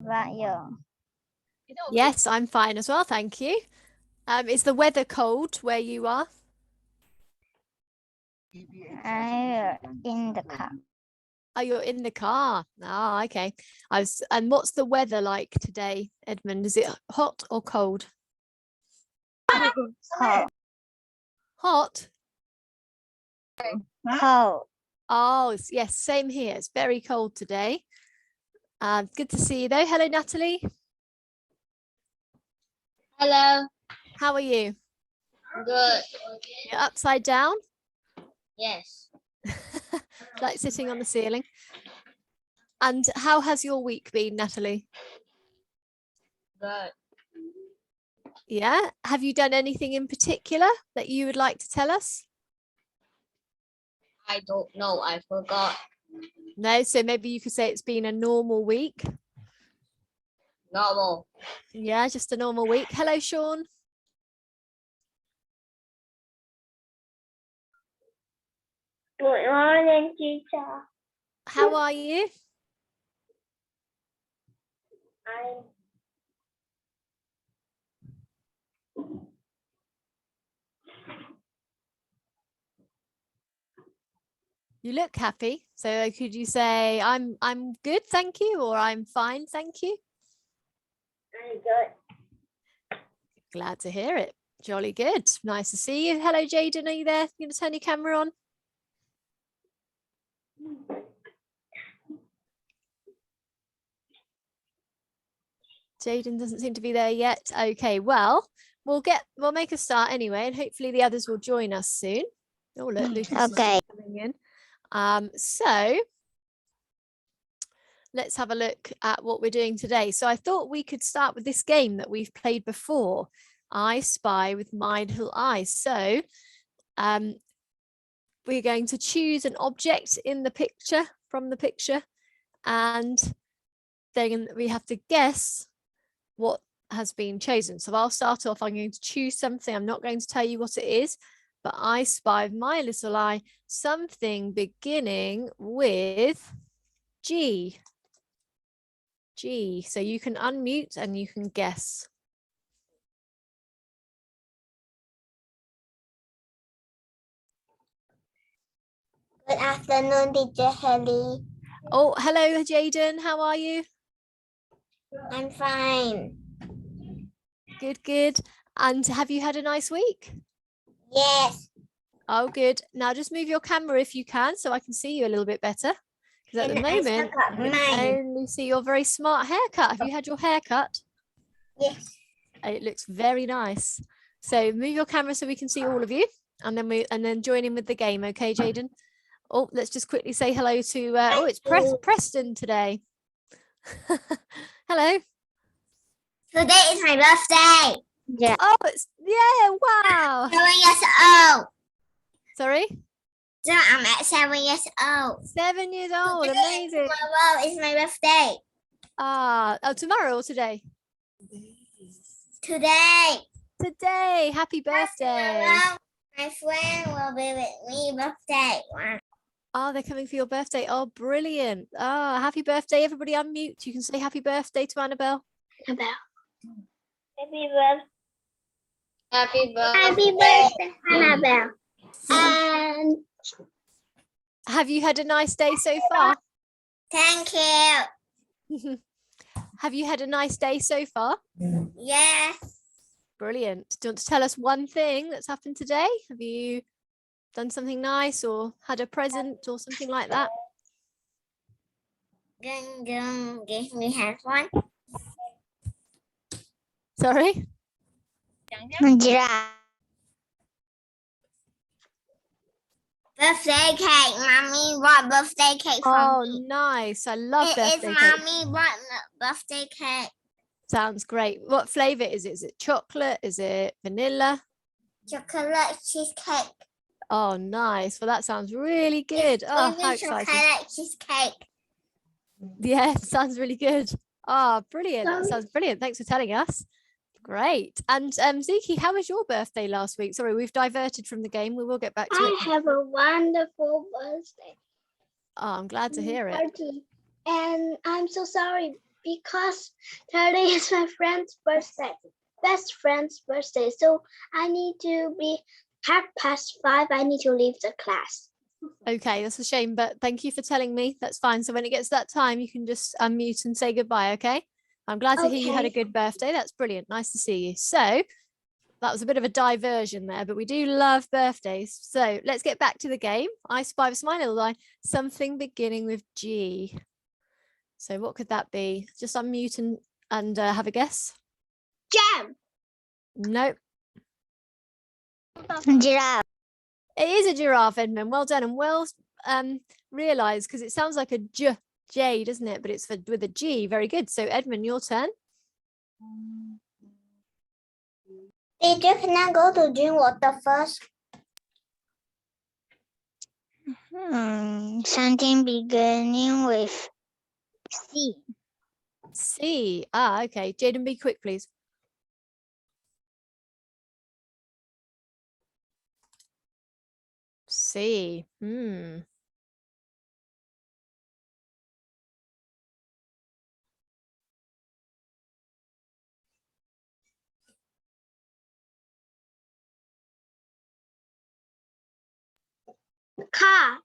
About you? Yes, I'm fine as well, thank you. Is the weather cold where you are? I'm in the car. Oh, you're in the car. Ah, okay. And what's the weather like today, Edmund? Is it hot or cold? Cold. Hot? Cold. Oh, yes, same here. It's very cold today. Good to see you though. Hello, Natalie. Hello. How are you? Good. You're upside down, Yes. like sitting on the ceiling. And how has your week been, Natalie? Good. Yeah. Have you done anything in particular that you would like to tell us? I don't know. I forgot. No, so maybe you could say it's been a normal week. Normal. Yeah, just a normal week. Hello, Sean. Good morning, teacher. How are you? You look happy. So could you say I'm good, thank you, or I'm fine, thank you? I'm good. Glad to hear it. Jolly good. Nice to see you. Hello, Jaden. Are you there? You gonna turn your camera on? Jaden doesn't seem to be there yet. Okay, well, we'll make a start anyway, and hopefully the others will join us soon. Oh, look, Lucas Okay. is coming in. So let's have a look at what we're doing today. So I thought we could start with this game that we've played before, I Spy with My Little Eyes. So we're going to choose an object in the picture, from the picture, and then we have to guess what has been chosen. So I'll start off. I'm going to choose something. I'm not going to tell you what it is, but I spy with my little eye something beginning with G. G. So you can unmute and you can guess. Good afternoon, teacher Haley. Oh, hello, Jaden. How are you? I'm fine. Good, good. And have you had a nice week? Yes. Oh, good. Now just move your camera if you can so I can see you a little bit better. Because at the moment, I only see your very smart haircut. Have you had your hair cut? Yes. It looks very nice. So move your camera so we can see all of you, and then join in with the game. Okay, Jaden. Oh, let's just quickly say hello to. Oh, it's Preston today. Hello. Today is my birthday. Yeah. Oh, wow. 7 years old. Sorry. So I'm at 7 years old. 7 years old. Today Amazing. Tomorrow is my birthday. Oh, tomorrow or today? Today. Today. Happy birthday. Tomorrow, my friend will be with me birthday. Oh, they're coming for your birthday. Oh, brilliant. Oh, happy birthday. Everybody unmute. You can say happy birthday to Annabelle. Annabelle. Happy birthday. Happy birthday. Happy birthday, Annabelle. And Have you had a nice day so far? thank you. Have you had a nice day so far? Yes. Brilliant. Do you want to tell us one thing that's happened today? Have you done something nice or had a present or something like that? Give me hand one. Sorry? Yeah. Birthday cake. Mommy brought birthday cake for me. Nice. I love birthday cake. Mommy brought birthday cake. Sounds great. What flavor is it? Is it chocolate? Is it vanilla? Chocolate cheesecake. Oh, nice. Well, that sounds really good. Oh, how exciting. Chocolate cheesecake. Yeah, sounds really good. Oh, brilliant. That sounds brilliant. Thanks for telling us. Great. And Ziki, how was your birthday last week? Sorry, we've diverted from the game. We will get back to it. I have a wonderful birthday Oh, I'm glad to hear it. party. And I'm so sorry because today is my friend's birthday, best friend's birthday. So I need to be 5:30. I need to leave the class. Okay, that's a shame, but thank you for telling me. That's fine. So when it gets that time, you can just unmute and say goodbye, okay? I'm glad to hear you had a Okay. good birthday. That's brilliant. Nice to see you. So that was a bit of a diversion there, but we do love birthdays. So let's get back to the game. I spy with my little line, something beginning with G. So what could that be? Just unmute and have a guess. Jam. Nope. Giraffe. It is a giraffe, Edmund. Well done and well realised, because it sounds like a J, doesn't it? But it's with a G. Very good. So Edmund, your turn. Teacher, can I go to drink water first? Something beginning with C. C. Ah, okay. Jaden, be quick, please. C. Car.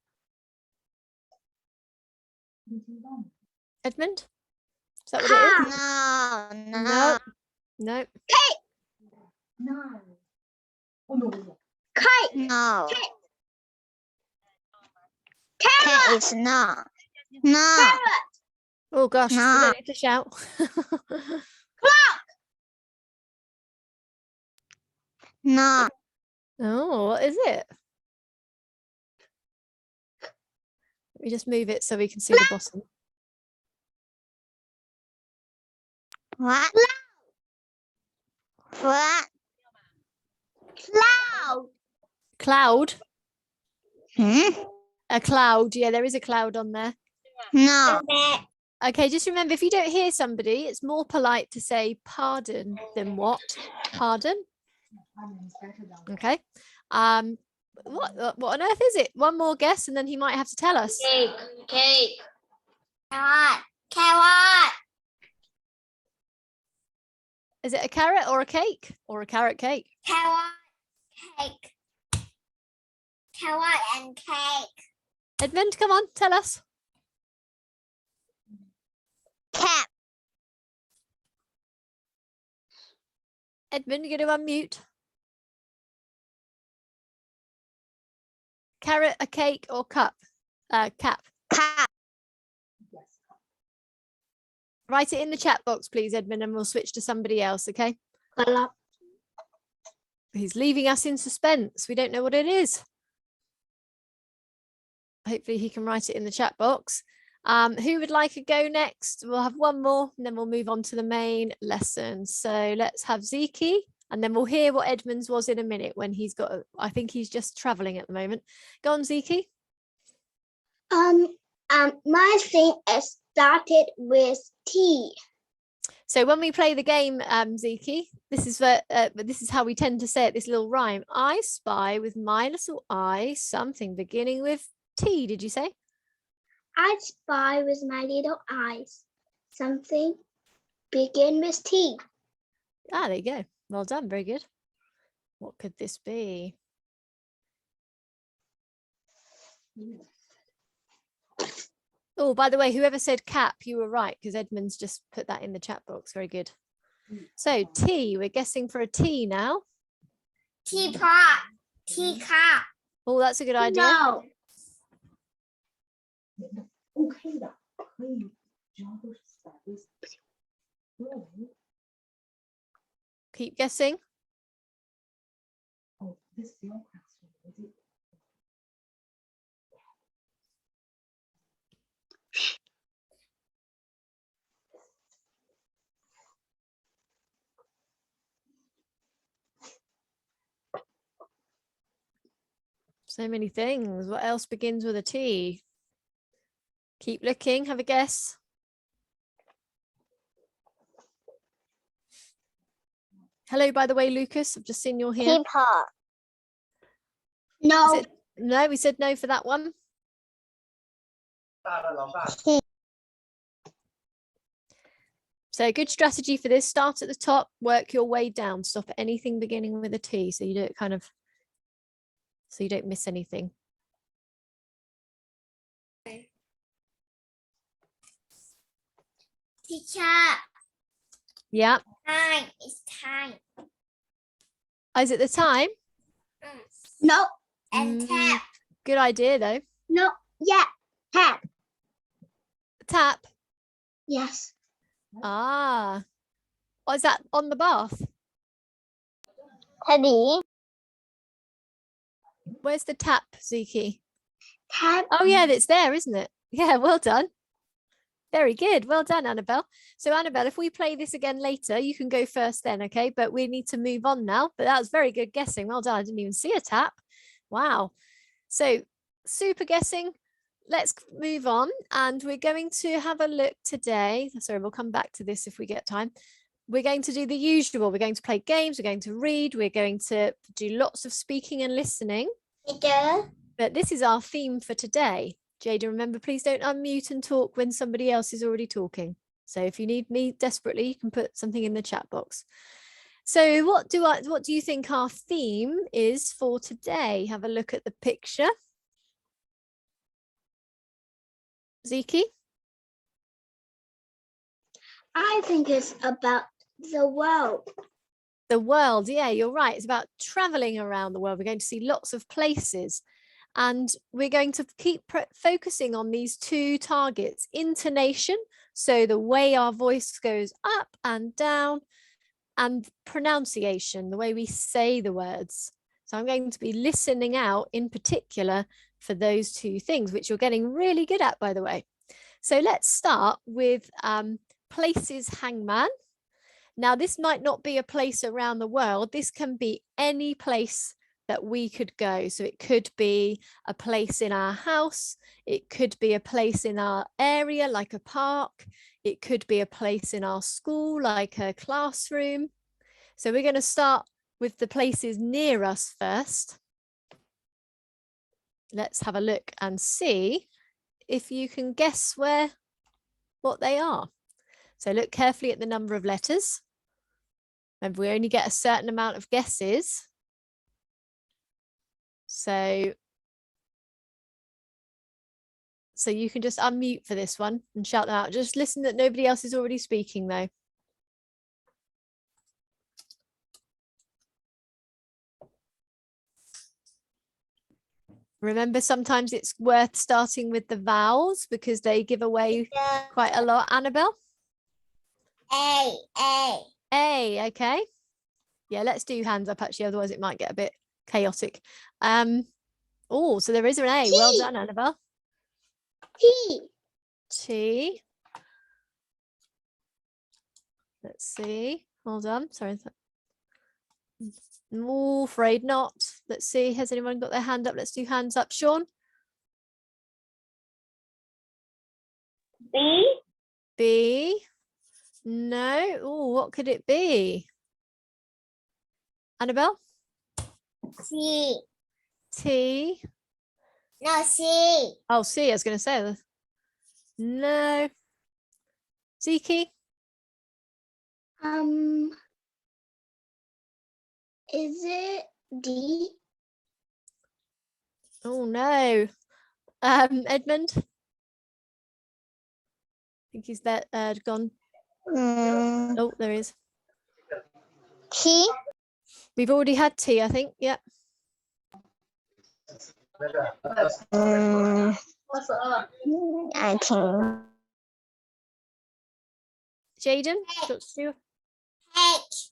Edmund? Is that what it is? No. No. No. No. Kite. No. Carrot. Is not. No. Carrot. Oh gosh, you No. don't need to shout. No. Oh, what is it? Let me just move it so we can see the bottom. What? What? Cloud. Cloud. Hmm? A cloud. Yeah, there is a cloud on there. No. Okay, just remember, if you don't hear somebody, it's more polite to say pardon than what? Pardon. Okay. What on earth is it? One more guess and then he might have to tell us. Cake. Carrot. Carrot. Is it a carrot or a cake? Or a carrot cake? Carrot. Cake. Carrot and cake. Edmund, come on, tell us. Cap. Edmund, you're going to unmute. Carrot, a cake, or cup? Cap. Cap. Write it in the chat box, please, Edmund, and we'll switch to somebody else, okay? He's leaving us in suspense. We don't know what it is. Hopefully he can write it in the chat box. Who would like a go next? We'll have one more and then we'll move on to the main lesson. So let's have Ziki and then we'll hear what Edmund's was in a minute when he's got, I think he's just traveling at the moment. Go on, Ziki. My thing is started with T. So when we play the game, Ziki, this is how we tend to say it, this little rhyme. I spy with my little eye something beginning with T, did you say? I spy with my little eyes something begin with T. Ah, there you go. Well done. Very good. What could this be? Oh, by the way, whoever said cap, you were right, because Edmund's just put that in the chat box. Very good. So T, we're guessing for a T now. Teapot. Teacup. Oh, that's a good idea. No. Keep guessing. So many things. What else begins with a T? Keep looking. Have a guess. Hello, by the way, Lucas. I've just seen you're here. Teapot. No. No, we said no for that one. So a good strategy for this, start at the top, work your way down, stop at anything beginning with a T. So you do it kind of, so you don't miss anything. Teacher, Yeah. time. It's time. Oh, is it the time? No, And tap. Good idea though. no, yeah, tap. Tap. Yes. Ah. Oh, is that on the bath? Teddy. Where's the tap, Zuki? Tap. Oh yeah, it's there, isn't it? Yeah, well done. Very good. Well done, Annabelle. So Annabelle, if we play this again later, you can go first then, okay? But we need to move on now. But that was very good guessing. Well done. I didn't even see a tap. Wow. So super guessing. Let's move on. And we're going to have a look today. Sorry, we'll come back to this if we get time. We're going to do the usual. We're going to play games. We're going to read. We're going to do lots of speaking and listening. Teacher. But this is our theme for today. Jada, remember, please don't unmute and talk when somebody else is already talking. So if you need me desperately, you can put something in the chat box. So what do you think our theme is for today? Have a look at the picture. Ziki? I think it's about the world. The world, yeah, you're right. It's about traveling around the world. We're going to see lots of places. And we're going to keep focusing on these two targets, intonation, so the way our voice goes up and down, and pronunciation, the way we say the words. So I'm going to be listening out in particular for those two things, which you're getting really good at, by the way. So let's start with places hangman. Now, this might not be a place around the world. This can be any place that we could go. So it could be a place in our house. It could be a place in our area, like a park. It could be a place in our school, like a classroom. So we're going to start with the places near us first. Let's have a look and see if you can guess what they are. So look carefully at the number of letters. Remember, we only get a certain amount of guesses. So you can just unmute for this one and shout them out. Just listen that nobody else is already speaking though. Remember, sometimes it's worth starting with the vowels because they give away quite a lot. Annabelle? A. A, okay. Yeah, let's do hands up actually, otherwise it might get a bit chaotic. Oh, so there is an A. T. Well done, Annabelle. T. T. Let's see. Hold on. Sorry. Oh, afraid not. Let's see. Has anyone got their hand up? Let's do hands up. Sean? B. B. No. Oh, what could it be? Annabelle? C. T. No, C. Oh, C. I was going to say. No. Ziki? Is it D? Oh, no. Edmund? I think he's that gone. Oh, there he is. T. We've already had T, I think. Yeah. I think. Jaden? Do H.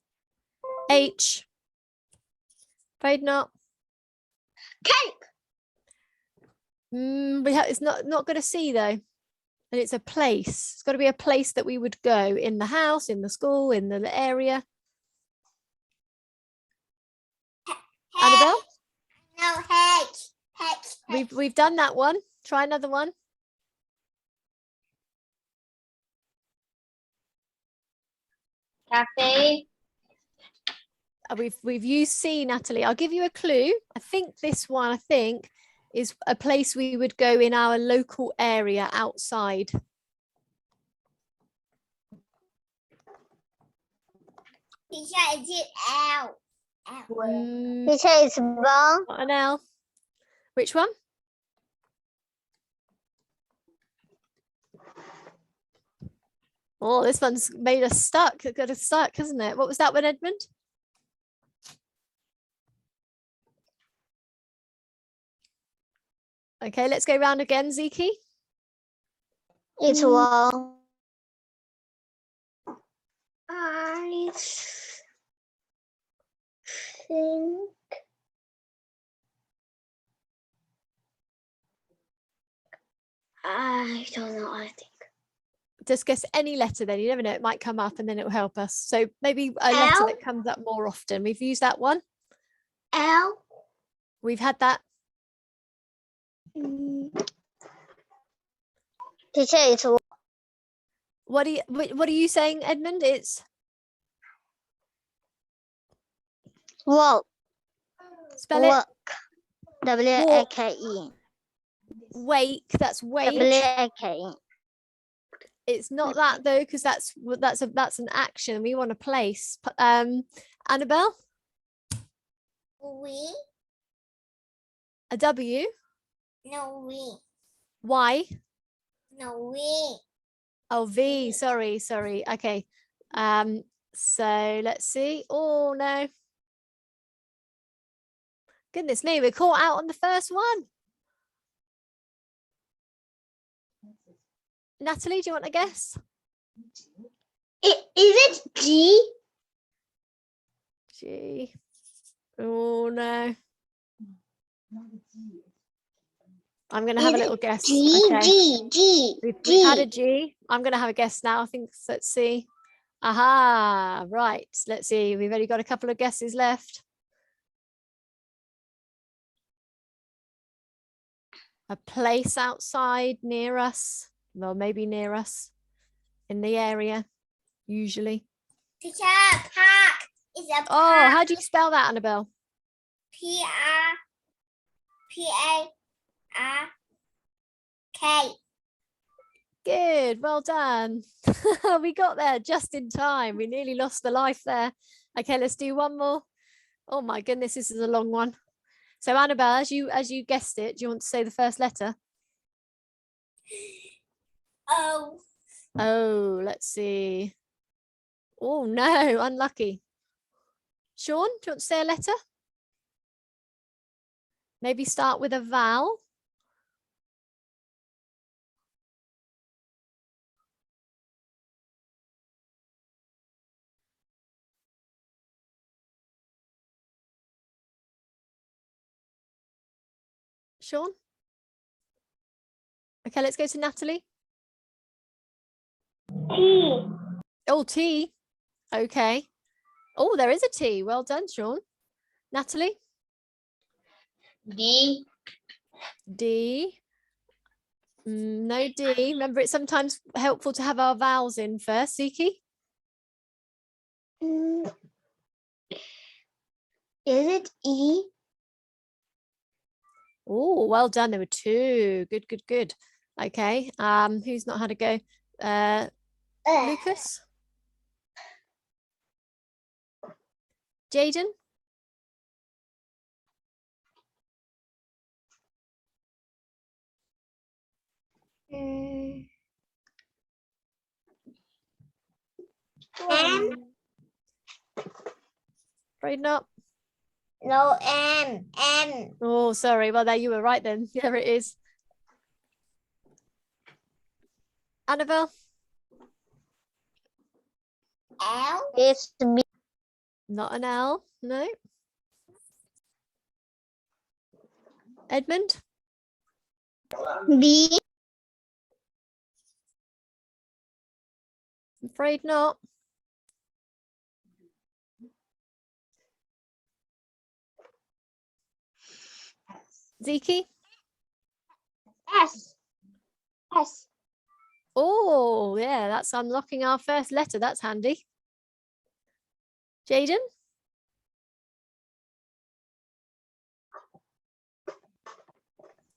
H. Afraid not. Cake. It's not going to see though. And it's a place. It's got to be a place that we would go in the house, in the school, in the area. Annabelle? No, H. We've done that one. Try another one. Cafe. We've used C, Natalie. I'll give you a clue. I think this one, is a place we would go in our local area outside. Teacher, is it L? L. Teacher, it's ball. Not an L. Which one? Oh, this one's made us stuck. It got us stuck, isn't it? What was that one, Edmund? Okay, let's go round again, Ziki. It's wall. I think I don't know. I think Just guess any letter then. You never know, it might come up and then it will help us. So maybe a letter L? that comes up more often. We've used that one. L. We've had that. Teacher, it's What are you saying, Edmund? It's walk. spell it. Walk. W-A-K-E. Wake. That's wait. W-A-K-E. It's not that though, because that's an action. We want a place. Annabelle, We? a W. No, we. Y. No, we. Oh, V. Sorry. Okay. So let's see. Oh no. Goodness me, we're caught out on the first one. Natalie, do you want to guess? Is it G? G. Oh no. I'm going to have a little guess. G, Okay. G. We've had a G. I'm going to have a guess now. I think, let's see. Aha, right. Let's see. We've only got a couple of guesses left. A place outside near us. Well, maybe near us in the area, usually. Teacher, park. It's a Oh, park. how do you spell that, Annabelle? P-A-R-K. Good, well done. We got there just in time. We nearly lost the life there. Okay, let's do one more. Oh my goodness, this is a long one. So Annabelle, as you guessed it, do you want to say the first letter? O. Oh, let's see. Oh no, unlucky. Sean, do you want to say a letter? Maybe start with a vowel. Sean? Okay, let's go to Natalie. T. Oh, T. Okay. Oh, there is a T. Well done, Sean. Natalie? D. D. No D. Remember, it's sometimes helpful to have our vowels in first. Ziki? Is it E? Oh, well done. There were two. Good. Okay. Who's not had a go? Lucas? Jaden? M. Afraid not. No, M. M. Oh, sorry. Well, there you were right then. There it is. Annabelle? L. It's B. Not an L. No. Edmund? B. Afraid not. Ziki? S. S. Oh, yeah, that's unlocking our first letter. That's handy. Jaden?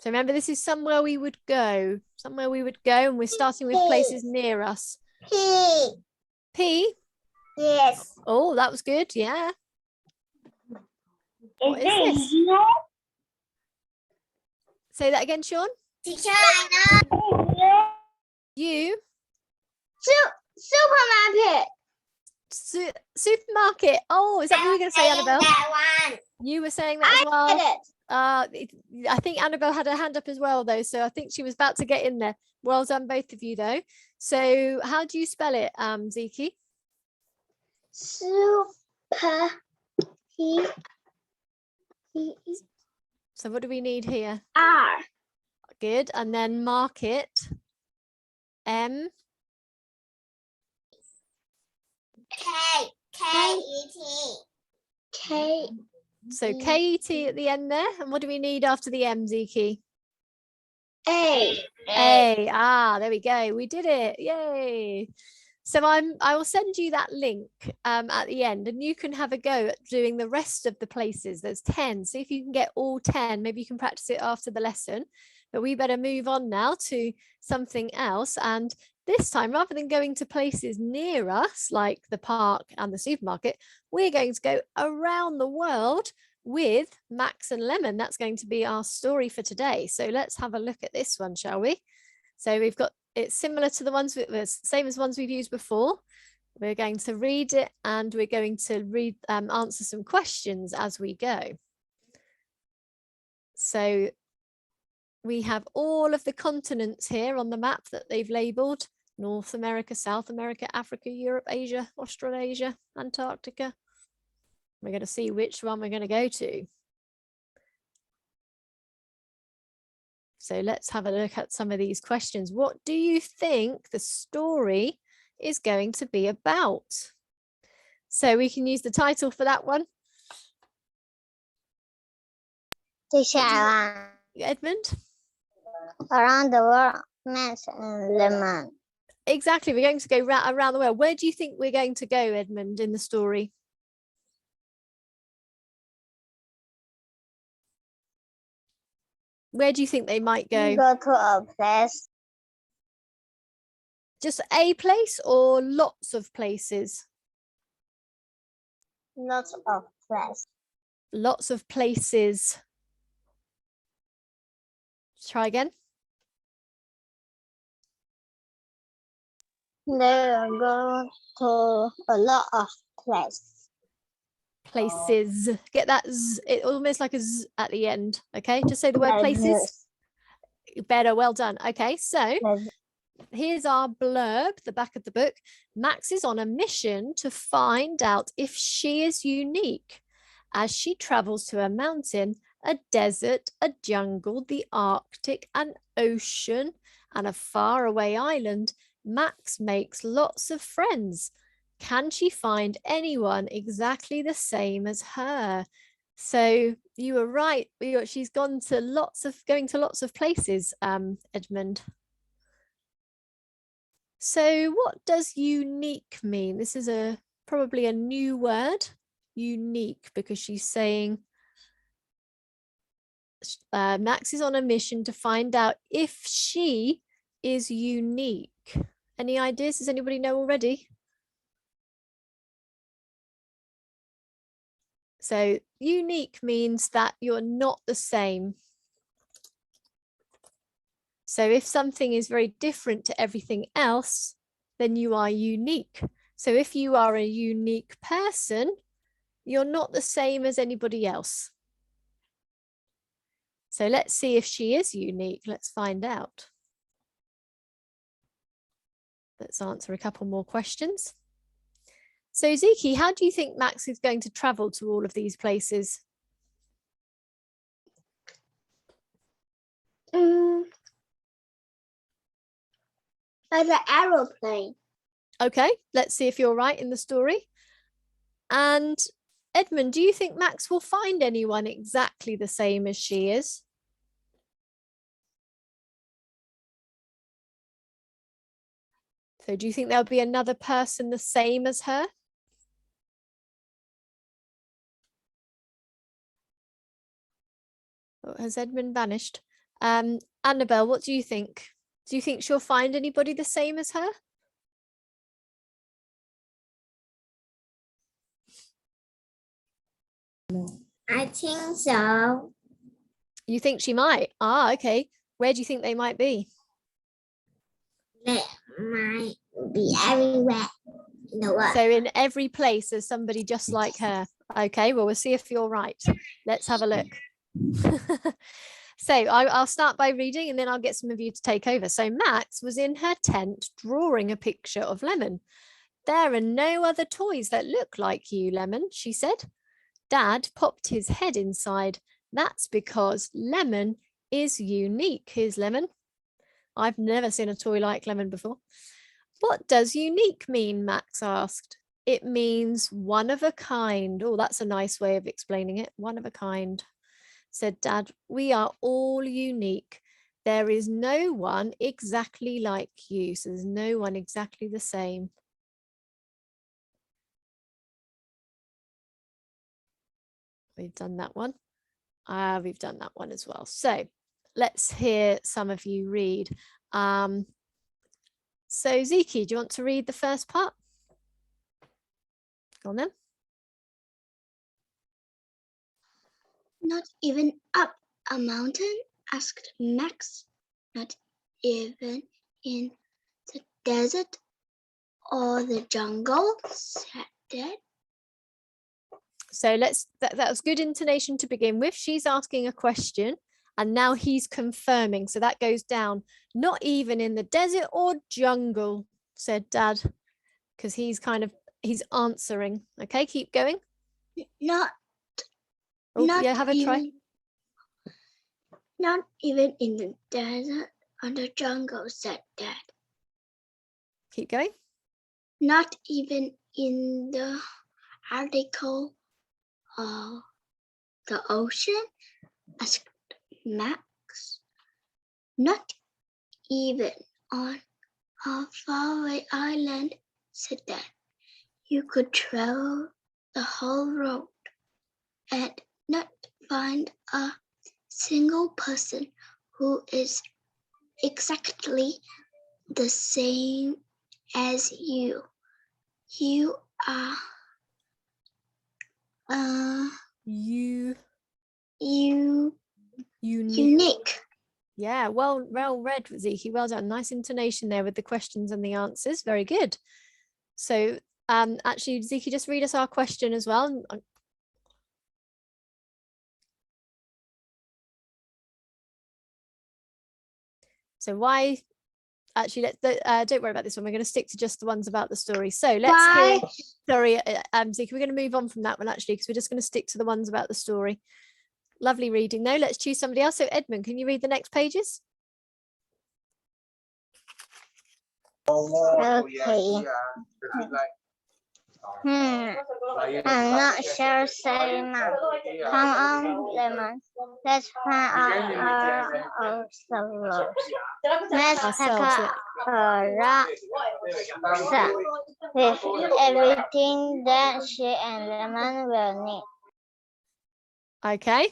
So remember, this is somewhere we would go. Somewhere we would go, and we're starting with places near us. P. P? Yes. Oh, that was good. Yeah. What is it this? you? Say that again, Sean. Teacher, I know. You. Supermarket. Supermarket. Oh, is that what you were going to say, Annabelle? That one. You were saying that as well. Get it. I think Annabelle had her hand up as well, though. So I think she was about to get in there. Well done, both of you, though. So how do you spell it, Ziki? Super. P. So what do we need here? R. Good. And then market. M. K-E-T. K. So K-E-T at the end there. And what do we need after the M, Ziki? A. A. Ah, there we go. We did it. Yay. So I will send you that link at the end, and you can have a go at doing the rest of the places. There's 10. See if you can get all 10. Maybe you can practice it after the lesson. But we better move on now to something else. And this time, rather than going to places near us, like the park and the supermarket, we're going to go around the world with Max and Lemon. That's going to be our story for today. So let's have a look at this one, shall we? So we've got, it's similar to the ones, same as ones we've used before. We're going to read it and we're going to answer some questions as we go. So we have all of the continents here on the map that they've labeled: North America, South America, Africa, Europe, Asia, Australasia, Antarctica. We're going to see which one we're going to go to. So let's have a look at some of these questions. What do you think the story is going to be about? So we can use the title for that one. Teacher, Edmund? around the world, Max and Lemon. Exactly, we're going to go around the world. Where do you think we're going to go, Edmund, in the story? Where do you think they might go? Go to a place. Just a place or lots of places? Lots of place. Lots of places. Try again. They go to a lot of places. Places. Get that z, it almost like a z at the end. Okay, just say the word places. Better, well done. Okay, so here's our blurb, the back of the book. Max is on a mission to find out if she is unique as she travels to a mountain, a desert, a jungle, the Arctic, an ocean, and a faraway island. Max makes lots of friends. Can she find anyone exactly the same as her? So you were right. She's going to lots of places, Edmund. So what does unique mean? This is probably a new word, unique, because she's saying Max is on a mission to find out if she is unique. Any ideas? Does anybody know already? So unique means that you're not the same. So if something is very different to everything else, then you are unique. So if you are a unique person, you're not the same as anybody else. So let's see if she is unique. Let's find out. Let's answer a couple more questions. So Ziki, how do you think Max is going to travel to all of these places? By the aeroplane. Okay, let's see if you're right in the story. And Edmund, do you think Max will find anyone exactly the same as she is? So do you think there'll be another person the same as her? Oh, has Edmund vanished? Annabelle, what do you think? Do you think she'll find anybody the same as her? I think so. You think she might? Ah, okay. Where do you think they might be? They might be everywhere in the world. So in every place there's somebody just like her. Okay, well, we'll see if you're right. Let's have a look. So I'll start by reading and then I'll get some of you to take over. So Max was in her tent drawing a picture of Lemon. There are no other toys that look like you, Lemon, she said. Dad popped his head inside. That's because Lemon is unique. Here's Lemon. I've never seen a toy like Lemon before. What does unique mean? Max asked. It means one of a kind. Oh, that's a nice way of explaining it. One of a kind, said Dad. We are all unique. There is no one exactly like you. So there's no one exactly the same. We've done that one. We've done that one as well. So let's hear some of you read. So Ziki, do you want to read the first part? Go on then. Not even up a mountain? Asked Max. Not even in the desert or the jungle? Said Dad. So that was good intonation to begin with. She's asking a question and now he's confirming. So that goes down. Not even in the desert or jungle, said Dad, because he's answering. Okay, keep going. Not Yeah, have a try. Not even in the desert or the jungle, said Dad. Keep going. Not even in the article of the ocean, asked Max. Not even on a faraway island, said Dad. You could travel the whole road and not find a single person who is exactly the same as you. You are unique. Yeah, well read, Ziki. Well done. Nice intonation there with the questions and the answers. Very good. So actually, Ziki, just read us our question as well. So why, actually, don't worry about this one. We're going to stick to just the ones about the story. So let's hear, sorry, Ziki, we're going to move on from that one actually, because we're just going to stick to the ones about the story. Lovely reading though. Let's choose somebody else. So Edmund, can you read the next pages? Okay. I'm not sure, say Mom. Come on, Lemon. Let's find out ourselves. Let's pack a rucksack with everything that she and Lemon will need. Okay.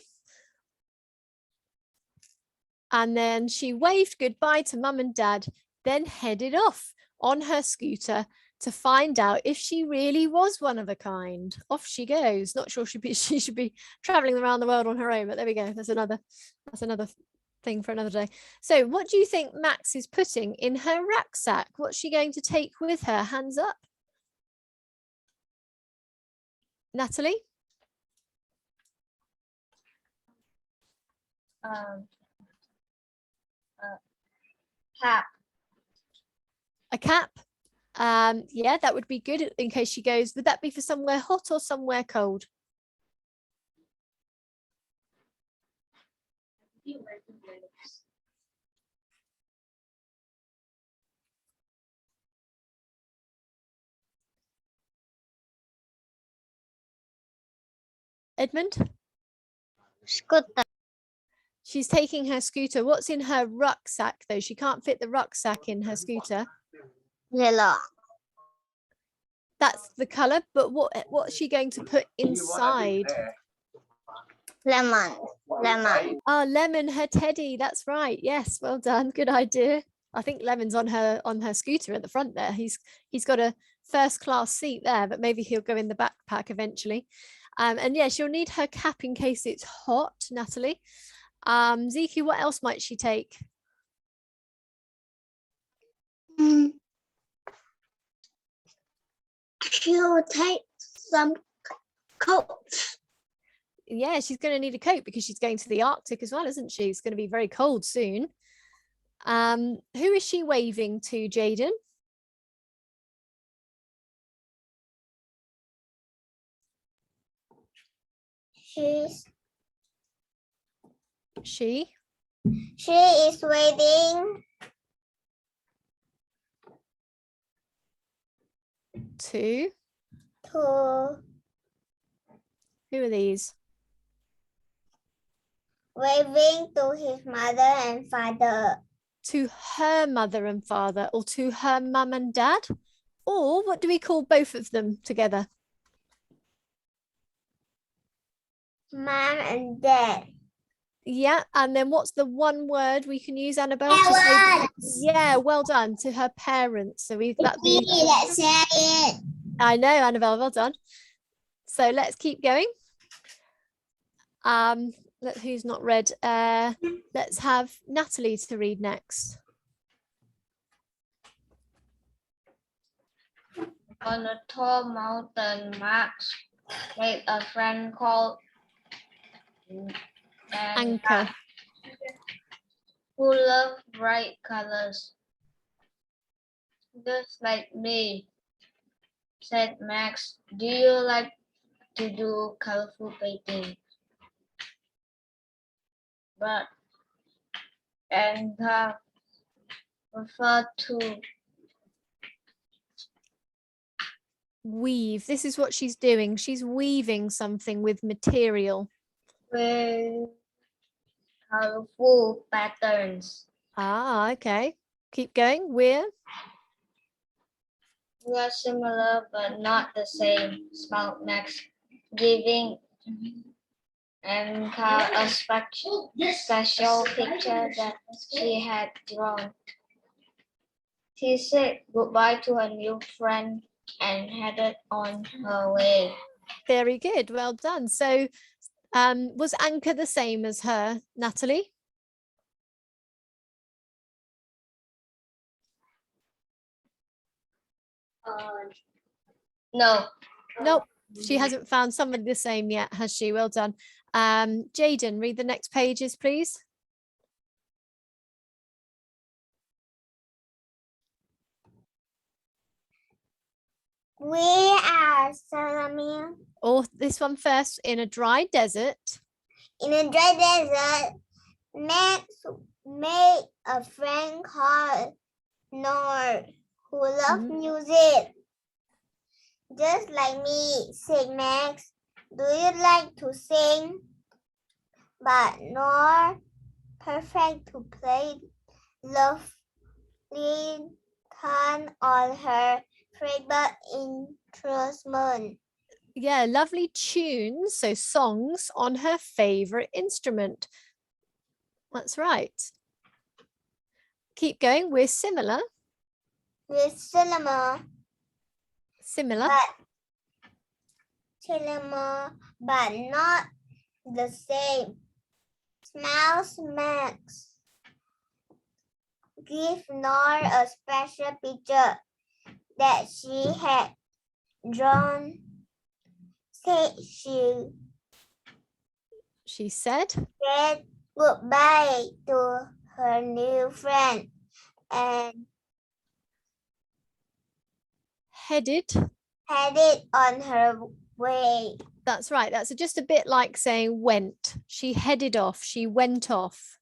And then she waved goodbye to Mum and Dad, then headed off on her scooter to find out if she really was one of a kind. Off she goes. Not sure she should be traveling around the world on her own, but there we go. That's another thing for another day. So what do you think Max is putting in her rucksack? What's she going to take with her? Hands up. Natalie? Cap. A cap? Yeah, that would be good in case she goes. Would that be for somewhere hot or somewhere cold? Edmund? Scooter. She's taking her scooter. What's in her rucksack though? She can't fit the rucksack in her scooter. Yellow. That's the color, but what's she going to put inside? Lemon. Oh, Lemon, her teddy. That's right. Yes, well done. Good idea. I think Lemon's on her scooter at the front there. He's got a first class seat there, but maybe he'll go in the backpack eventually. And yeah, she'll need her cap in case it's hot, Natalie. Ziki, what else might she take? She'll take some coats. Yeah, she's going to need a coat because she's going to the Arctic as well, isn't she? It's going to be very cold soon. Who is she waving to, Jaden? She is waiting To to who are these? waving to his mother and father. To her mother and father, or to her mum and dad? Or what do we call both of them together? Mom and dad. Yeah, and then what's the one word we can use, Annabelle? To say, Parents. yeah, well done, to her parents. So we've got the, Let's say it. I know, Annabelle, well done. So let's keep going. Who's not read? Let's have Natalie to read next. On a tall mountain, Max made a friend called Anchor. who loved bright colors. Just like me, said Max. Do you like to do colorful painting? But Anchor preferred to Weave. This is what she's doing. She's weaving something with material. wear colorful patterns. Ah, okay. Keep going. We're We are similar but not the same, smiled Max, giving Anchor a special picture that she had drawn. She said goodbye to her new friend and headed on her way. very good. Well done. So was Anchor the same as her, Natalie? No, Nope. She hasn't found somebody the same yet, has she? Well done. Jaden, read the next pages, please. We are Salamir. Or this one first. In a dry desert. In a dry desert, Max made a friend called Nor, who loved music. Just like me, said Max. Do you like to sing? But Nor, perfect to play, lovely turn on her favorite instrument. Yeah, lovely tunes, so songs on her favorite instrument. That's right. Keep going. We're similar. With cinema, Similar. but not the same. Smiles Max. Give Nor a special picture that she had drawn. She said Goodbye to her new friend and headed. headed on her way. That's right. That's just a bit like saying went. She headed off. She went off.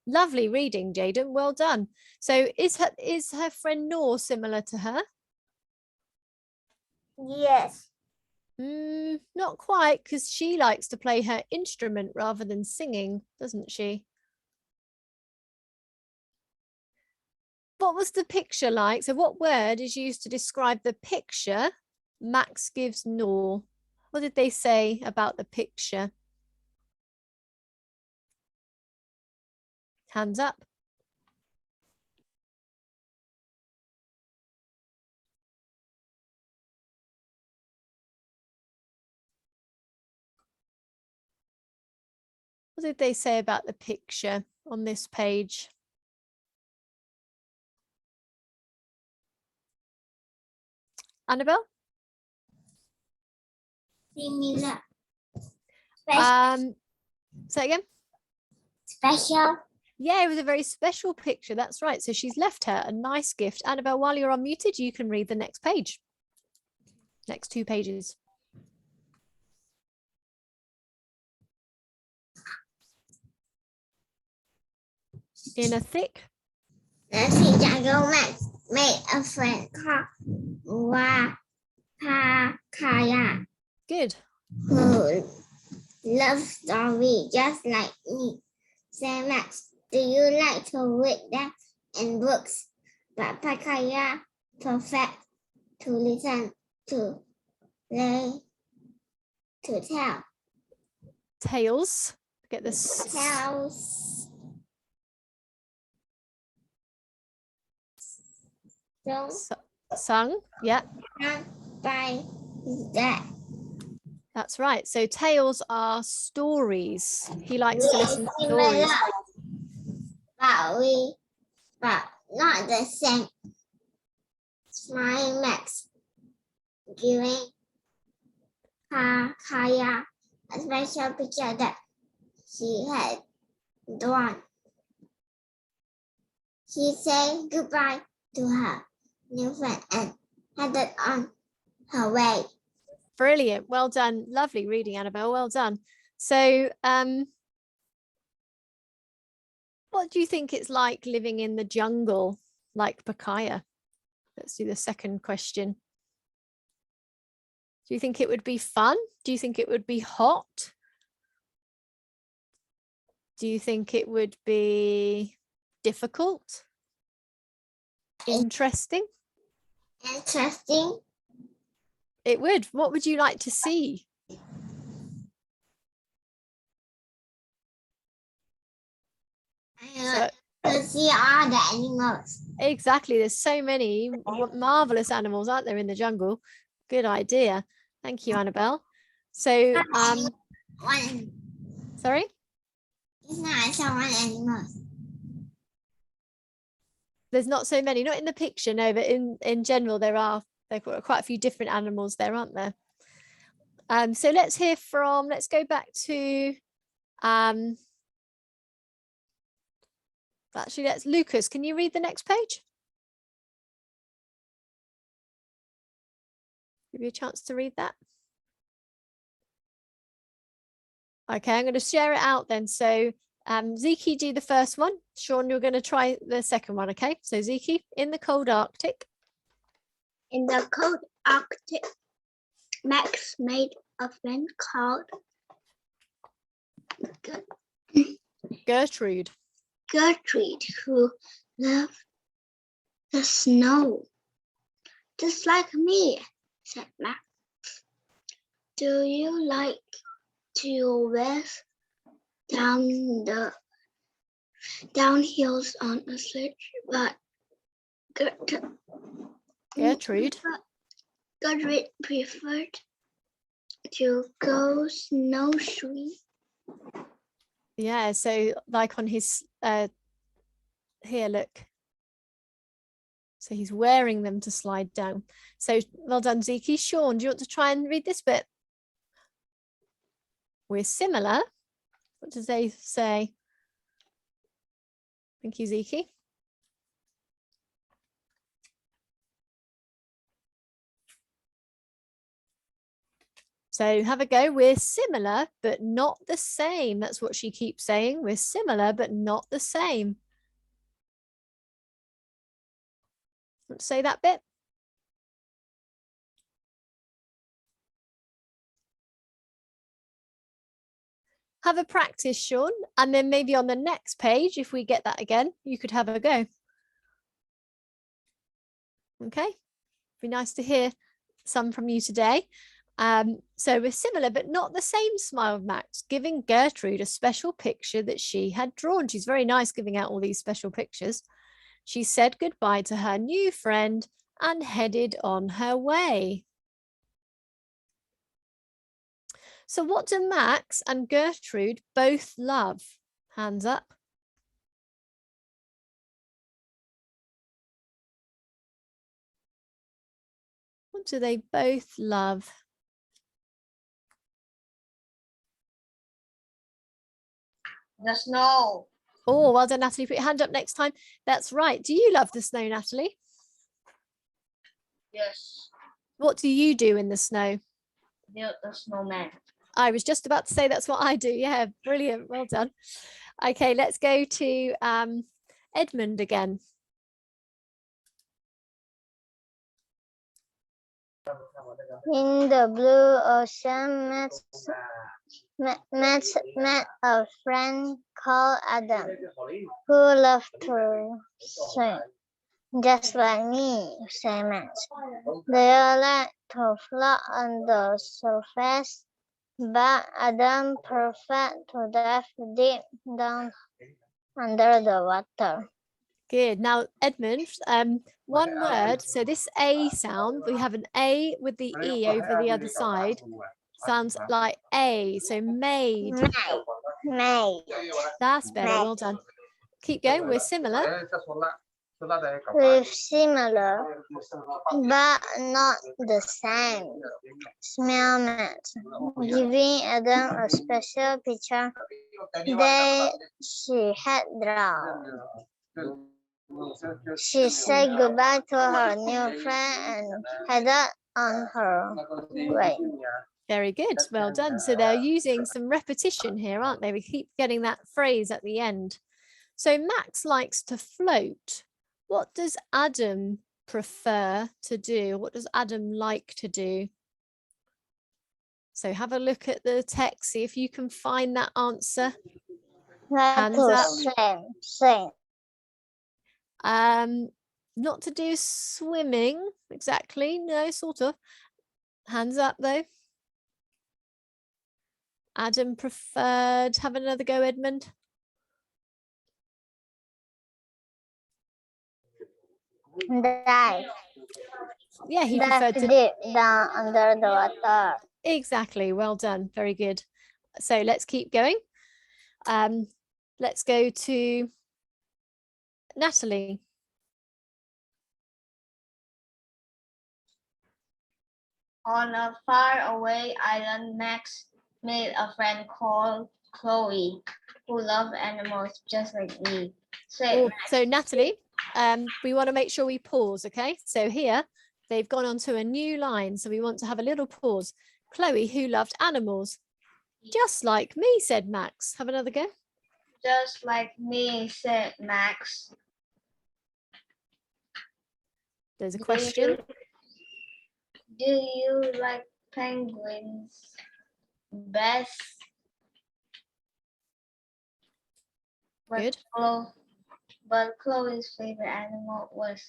Lovely reading, Jaden. Well done. So is her friend Nor similar to her? Yes. Not quite, because she likes to play her instrument rather than singing, doesn't she? What was the picture like? So what word is used to describe the picture Max gives Nor? What did they say about the picture? Hands up. What did they say about the picture on this page? Annabelle? Similar. Say again? Special. Yeah, it was a very special picture. That's right. So she's left her a nice gift. Annabelle, while you're unmuted, you can read the next page. Next 2 pages. In a thick. Nancy jungle Max made a friend called Kaya, Good. who loves story just like me. Say Max, do you like to read that and books? But Kaya perfect to listen to, play, to tell. Tails. Get this. Tells. Don't Sung. Yeah. by that. That's right. So tales are stories. He likes to listen to stories. But not the same. Smile Max giving Kaya a special picture that she had drawn. She said goodbye to her new friend and headed on her way. Brilliant. Well done. Lovely reading, Annabelle. Well done. So what do you think it's like living in the jungle like Pakaya? Let's do the second question. Do you think it would be fun? Do you think it would be hot? Do you think it would be difficult? Interesting? Interesting. It would. What would you like to see? To see all the animals. Exactly. There's so many marvelous animals, aren't there, in the jungle? Good idea. Thank you, Annabelle. So, One. sorry? It's not I saw one animal. There's not so many, not in the picture, no, but in general, there are quite a few different animals there, aren't there? So let's hear from, let's go back to, actually, that's Lucas. Can you read the next page? Give you a chance to read that. Okay, I'm going to share it out then. So Ziki, do the first one. Sean, you're going to try the second one, okay? So Ziki, in the cold Arctic. In the cold Arctic, Max made a friend called Gertrude. Gertrude, who loved the snow. Just like me, said Max. Do you like to race down hills on a sledge? But Gertrude preferred to go snowshoeing. Yeah, so like on his here, look. So he's wearing them to slide down. So well done, Ziki. Sean, do you want to try and read this bit? We're similar. What does they say? Thank you, Ziki. So have a go. We're similar, but not the same. That's what she keeps saying. We're similar, but not the same. Let's say that bit. Have a practice, Sean, and then maybe on the next page, if we get that again, you could have a go. Okay, be nice to hear some from you today. So we're similar, but not the same, smiled Max, giving Gertrude a special picture that she had drawn. She's very nice giving out all these special pictures. She said goodbye to her new friend and headed on her way. So what do Max and Gertrude both love? Hands up. What do they both love? The snow. Oh, well done, Natalie. Put your hand up next time. That's right. Do you love the snow, Natalie? Yes. What do you do in the snow? Build a snowman. I was just about to say that's what I do. Yeah, brilliant. Well done. Okay, let's go to Edmund again. In the blue ocean, met a friend called Adam, who loved to swim. Just like me, said Max. They all like to float on the surface, but Adam preferred to dive deep down under the water. Good. Now, Edmund, one word. So this A sound, we have an A with the E over the other side. Sounds like A. So made. Made. That's better. Well done. Keep going. We're similar. We're similar, but not the same. Smell Max, giving Adam a special picture that she had drawn. She said goodbye to her new friend and headed on her way. Very good. Well done. So they're using some repetition here, aren't they? We keep getting that phrase at the end. So Max likes to float. What does Adam prefer to do? What does Adam like to do? So have a look at the text, see if you can find that answer. Hands up. Sing. Not to do swimming exactly. No, sort of. Hands up though. Adam preferred. Have another go, Edmund. Dive. Yeah, he preferred to deep down under the water. Exactly. Well done. Very good. So let's keep going. Let's go to Natalie. On a faraway island, Max made a friend called Chloe, who loved animals just like me. So Natalie, we want to make sure we pause, okay? So here, they've gone on to a new line, so we want to have a little pause. Chloe, who loved animals. Just like me, said Max. Have another go. Just like me, said Max. There's a question. Do you like penguins best? Good. But Chloe's favorite animal was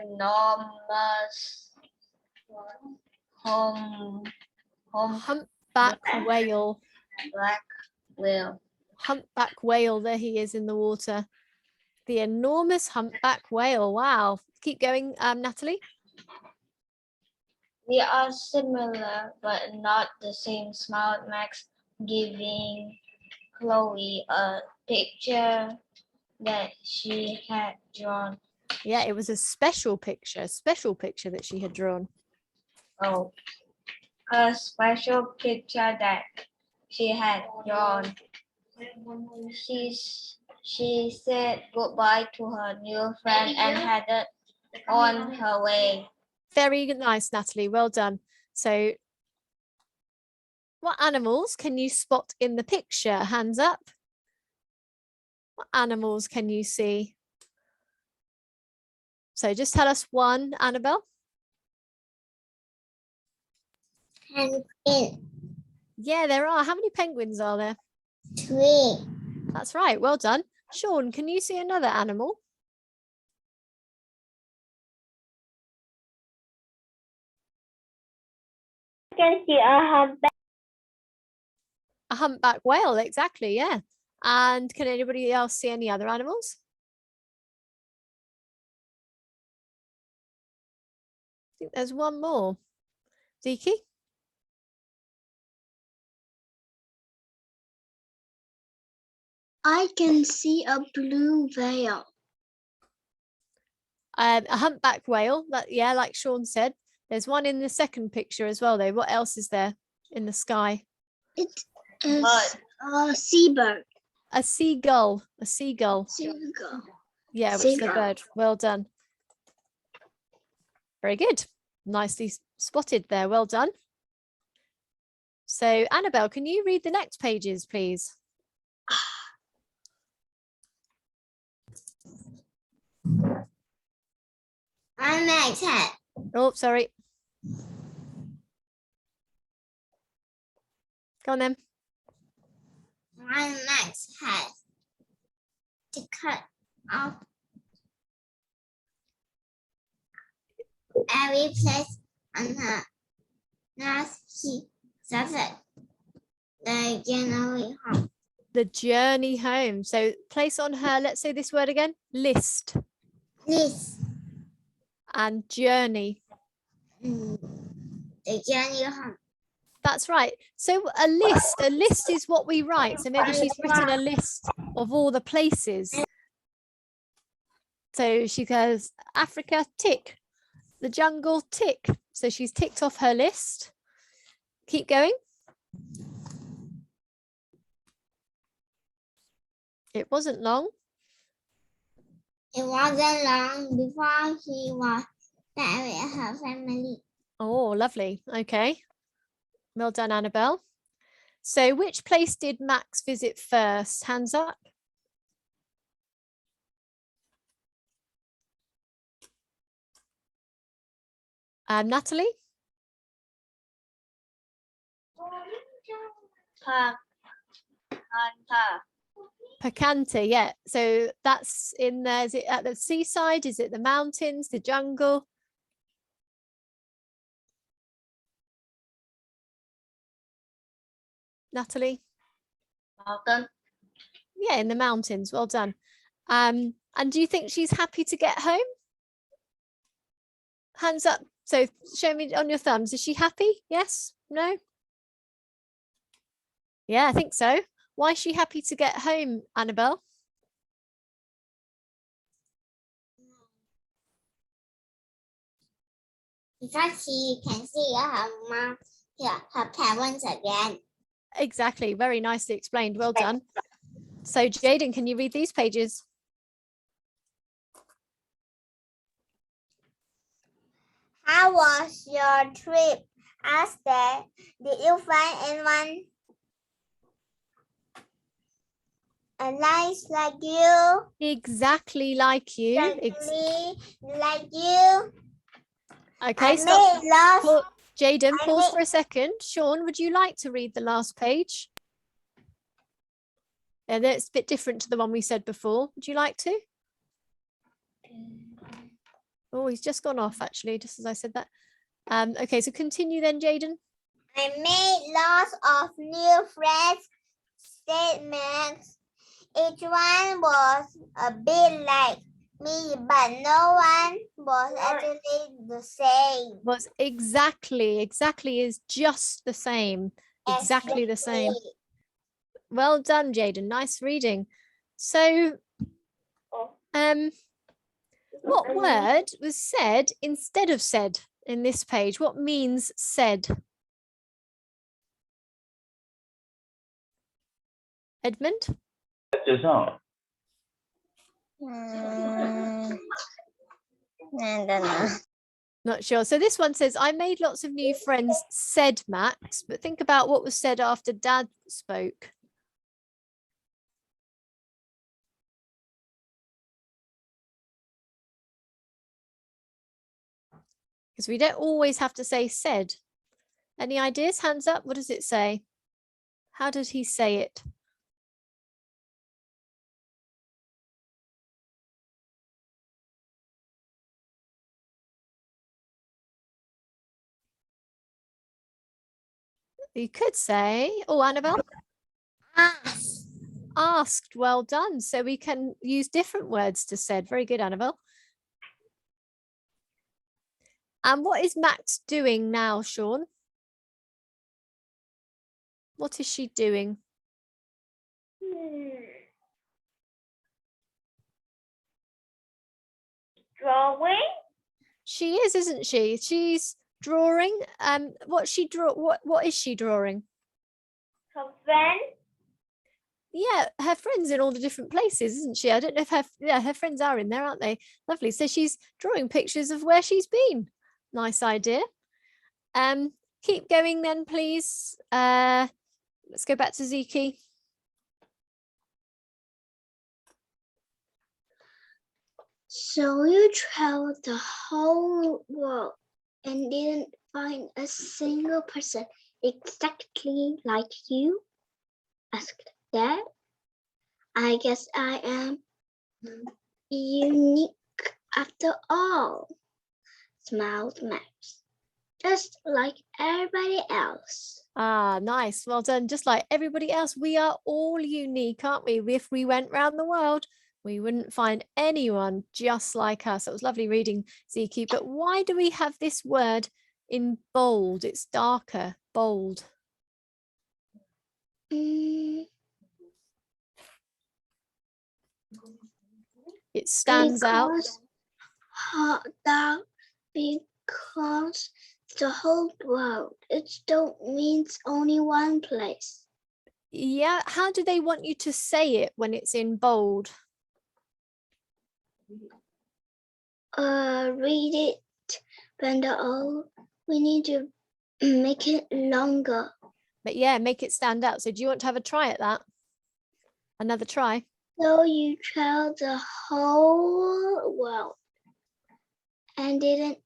enormous humpback whale. Black whale. Humpback whale. There he is in the water. The enormous humpback whale. Wow. Keep going, Natalie. We are similar, but not the same, smiled Max, giving Chloe a picture that she had drawn. Yeah, it was a special picture that she had drawn. Oh, a special picture that she had drawn. She said goodbye to her new friend and headed on her way. Very nice, Natalie. Well done. So what animals can you spot in the picture? Hands up. What animals can you see? So just tell us one, Annabelle. Penguin. Yeah, there are. How many penguins are there? 3. That's right. Well done. Sean, can you see another animal? I can see a humpback. A humpback whale, exactly, yeah. And can anybody else see any other animals? I think there's one more. Ziki? I can see a blue whale. A humpback whale. That, yeah, like Sean said. There's one in the second picture as well, though. What else is there in the sky? It is a seabird. A seagull. A seagull. Seagull. Yeah, which is the Seagull. bird. Well done. Very good. Nicely spotted there. Well done. So, Annabelle, can you read the next pages, please? I make hat. Oh, sorry. Go on then. My next hat to cut off every place on her. Now she started the journey home. The journey home. So place on her, let's say this word again, list This and journey. the journey home. That's right. So a list is what we write. So maybe she's written a list of all the places. So she goes, Africa, tick. The jungle, tick. So she's ticked off her list. Keep going. It wasn't long. It wasn't long before he was back with her family. Oh, lovely. Okay. Well done, Annabelle. So which place did Max visit first? Hands up. Natalie? Pacanta, yeah. So that's in there. Is it at the seaside? Is it the mountains, the jungle? Natalie? Mountain. Yeah, in the mountains. Well done. And do you think she's happy to get home? Hands up. So show me on your thumbs. Is she happy? Yes? No? Yeah, I think so. Why is she happy to get home, Annabelle? Because she can see her mom, her parents again. Exactly. Very nicely explained. Well done. So Jaden, can you read these pages? How was your trip? Asked Dad. Did you find anyone nice like you? Exactly like you. Exactly like you. Okay, I stop. made love. Jaden, I pause made- for a second. Sean, would you like to read the last page? And it's a bit different to the one we said before. Would you like to? Oh, he's just gone off actually, just as I said that. Okay, so continue then, Jaden. I made lots of new friends, said Max. Each one was a bit like me, but no one was actually the same. Was exactly is just the same. Exactly the same. Well done, Jaden. Nice reading. So, what word was said instead of said in this page? What means said? Edmund? I don't know. Not sure. So this one says, I made lots of new friends, said Max, but think about what was said after Dad spoke. Because we don't always have to say said. Any ideas? Hands up. What does it say? How did he say it? You could say, oh, Annabelle? Asked. Well done. So we can use different words to said. Very good, Annabelle. And what is Max doing now, Sean? What is she doing? Drawing. She is, isn't she? She's drawing. What is she drawing? Her friend. Yeah, her friends in all the different places, isn't she? I don't know if her friends are in there, aren't they? Lovely. So she's drawing pictures of where she's been. Nice idea. Keep going then, please. Let's go back to Ziki. So you traveled the whole world and didn't find a single person exactly like you? Asked Dad. I guess I am unique after all, smiled Max. Just like everybody else. Ah, nice. Well done. Just like everybody else, we are all unique, aren't we? If we went around the world, we wouldn't find anyone just like us. It was lovely reading, Ziki. But why do we have this word in bold? It's darker, bold. It stands out. Because the whole world, it don't means only one place. Yeah, how do they want you to say it when it's in bold? Read it, Brenda. Oh, we need to make it longer. But yeah, make it stand out. So do you want to have a try at that? Another try? So you traveled the whole world and didn't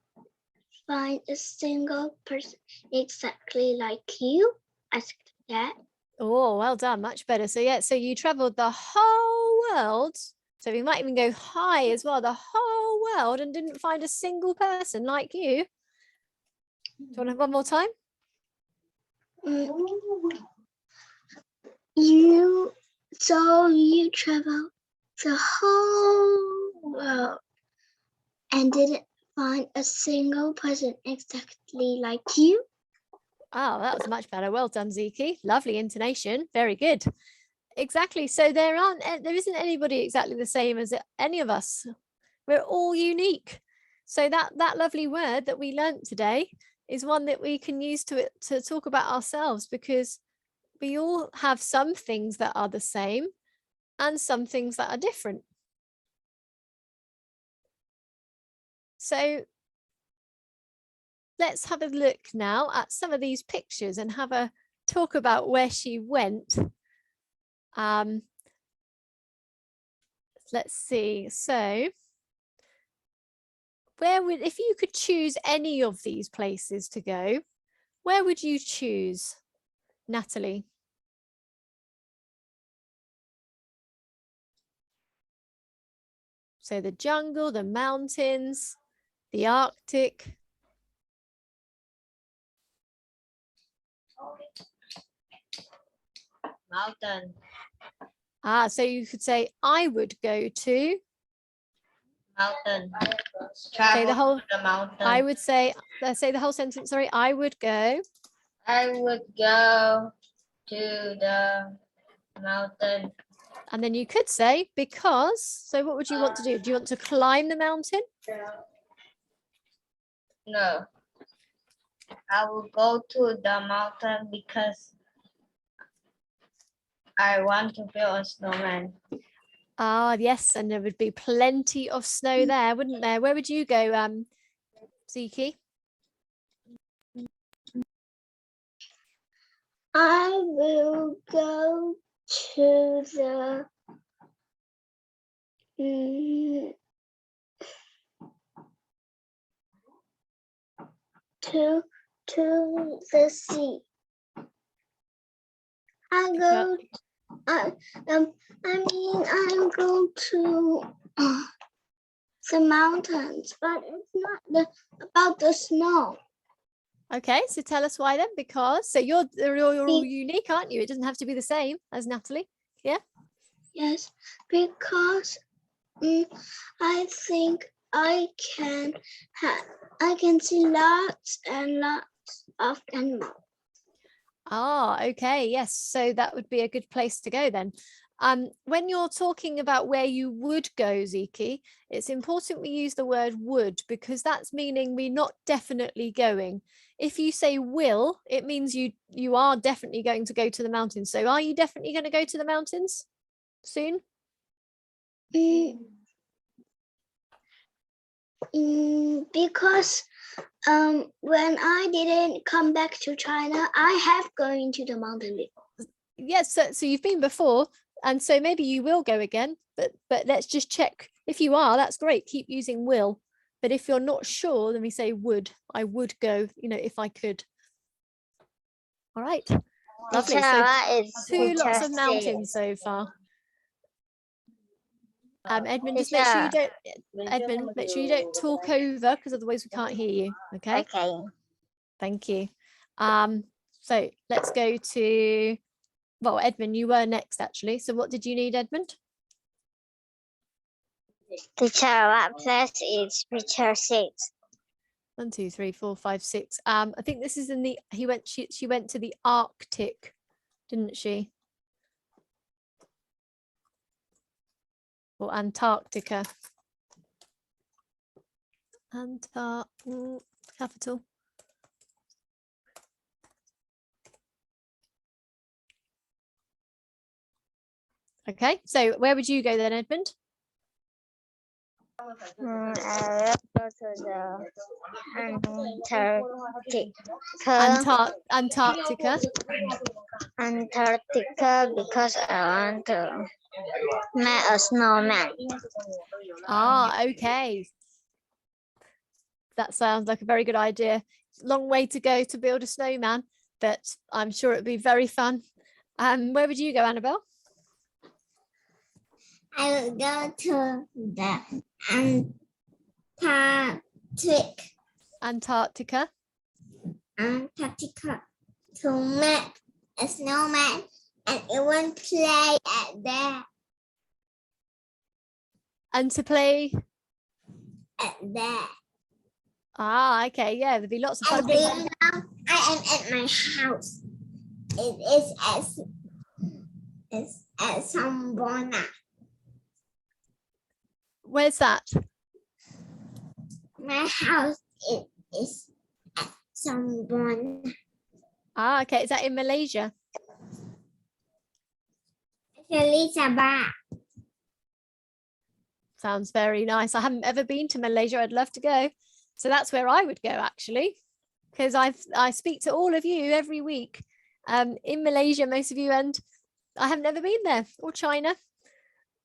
find a single person exactly like you? Asked Dad. Oh, well done. Much better. So yeah, so you traveled the whole world. So we might even go high as well, the whole world, and didn't find a single person like you. Do you want to have one more time? You traveled the whole world and didn't find a single person exactly like you? Oh, that was much better. Well done, Ziki. Lovely intonation. Very good. Exactly. So there isn't anybody exactly the same as any of us. We're all unique. So that lovely word that we learnt today is one that we can use to talk about ourselves, because we all have some things that are the same and some things that are different. So let's have a look now at some of these pictures and have a talk about where she went. Let's see. So if you could choose any of these places to go, where would you choose, Natalie? So the jungle, the mountains, the Arctic. Mountain. Ah, so you could say, I would go to. Mountain. Say the whole. The mountain. I would say the whole sentence. Sorry, I would go. I would go to the mountain. And then you could say because. So what would you want to do? Do you want to climb the mountain? No. I will go to the mountain because I want to build a snowman. Ah, yes, and there would be plenty of snow there, wouldn't there? Where would you go, Ziki? I will go to the to the sea. I'm going to the mountains, but it's not about the snow. Okay, so tell us why then. Because you're all unique, aren't you? It doesn't have to be the same as Natalie. Yeah. Yes, because I think I can see lots and lots of animals. Ah, okay, yes. So that would be a good place to go then. When you're talking about where you would go, Ziki, it's important we use the word would, because that's meaning we're not definitely going. If you say will, it means you are definitely going to go to the mountains. So are you definitely going to go to the mountains soon? Because when I didn't come back to China, I have going to the mountain before. Yes, so you've been before, and so maybe you will go again, but let's just check. If you are, that's great, keep using will. But if you're not sure, then we say would. I would go, if I could. All right, lovely. So Teacher, it's lots of teacher mountains so far. Edmund, just make sure you Teacher. don't, Edmund, make sure you don't talk over, because otherwise we can't hear you. Okay, Okay. thank you. So let's go to, well, Edmund, you were next actually. So what did you need, Edmund? Teacher, what place is picture 6? 1, 2, 3, 4, 5, 6. I think this is in the, she went to the Arctic, didn't she? Or Antarctica. Capital. Okay, so where would you go then, Edmund? I will go to the Antarctica. Antarctica because I want to make a snowman. Ah, okay. That sounds like a very good idea. Long way to go to build a snowman, but I'm sure it'd be very fun. Where would you go, Annabelle? I will go to the Antarctica. Antarctica to make a snowman and even play at there. And to play? At there. Ah, okay, yeah, there'd be lots of fun. And do you know, I am at my house. It is at Sambona. Where's that? My house is at Sambona. Ah, okay, is that in Malaysia? Elizabeth. Sounds very nice. I haven't ever been to Malaysia. I'd love to go. So that's where I would go actually, because I speak to all of you every week in Malaysia, most of you, and I have never been there, or China.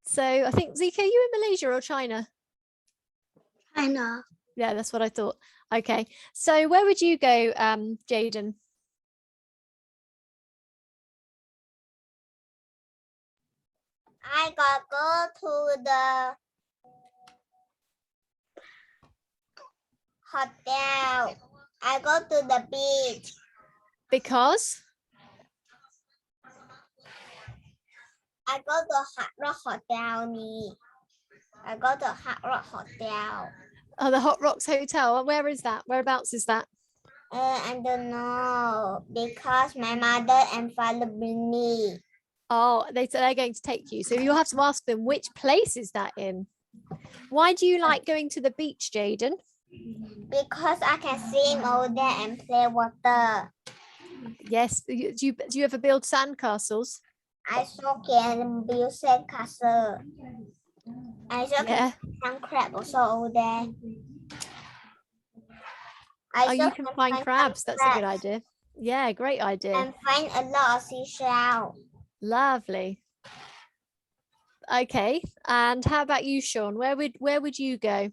So I think, Zika, are you in Malaysia or China? China. Yeah, that's what I thought. Okay, so where would you go, Jaden? I got go to the hotel. I go to the beach. Because? I go to Hard Rock Hotel. I go to Hard Rock Hotel. Oh, the Hot Rocks Hotel. Where is that? Whereabouts is that? I don't know because my mother and father bring me. Oh, they're going to take you. So you'll have to ask them, which place is that in? Why do you like going to the beach, Jaden? Because I can swim over there and play water. Yes. Do you ever build sandcastles? I also can build sandcastle. I also can find crab also over there. Oh, you can find crabs. That's a good idea. Yeah, great idea. And find a lot of seashell. Lovely. Okay, and how about you, Sean? Where would you go?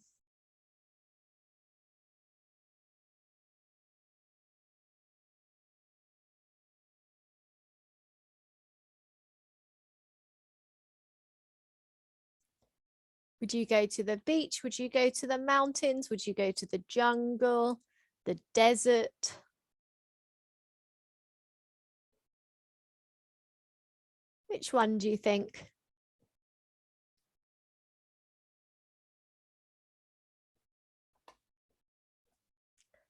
Would you go to the beach? Would you go to the mountains? Would you go to the jungle, the desert? Which one do you think?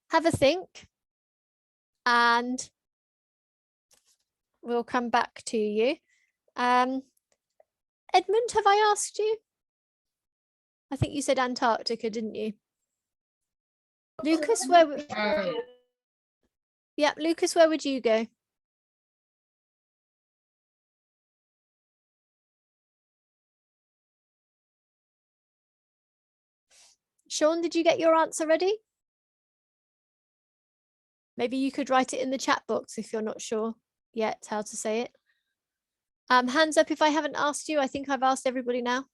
have a think, and we'll come back to you. Edmund, have I asked you? I think you said Antarctica, didn't you? Lucas, yeah, Lucas, where would you go? Sean, did you get your answer ready? Maybe you could write it in the chat box if you're not sure yet how to say it. Hands up if I haven't asked you. I think I've asked everybody now.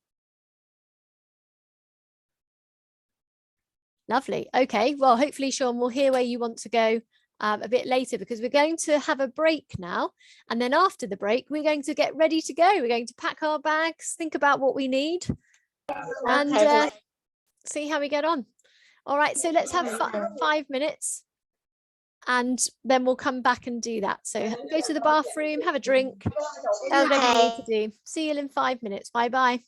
Lovely. Okay, well, hopefully, Sean, we'll hear where you want to go a bit later, because we're going to have a break now. And then after the break, we're going to get ready to go. We're going to pack our bags, think about what we need, and see how we get on. All right, so let's have 5 minutes, and then we'll come back and do that. So go to the bathroom, have a drink, do whatever you need to do. See you in 5 minutes. Bye-bye.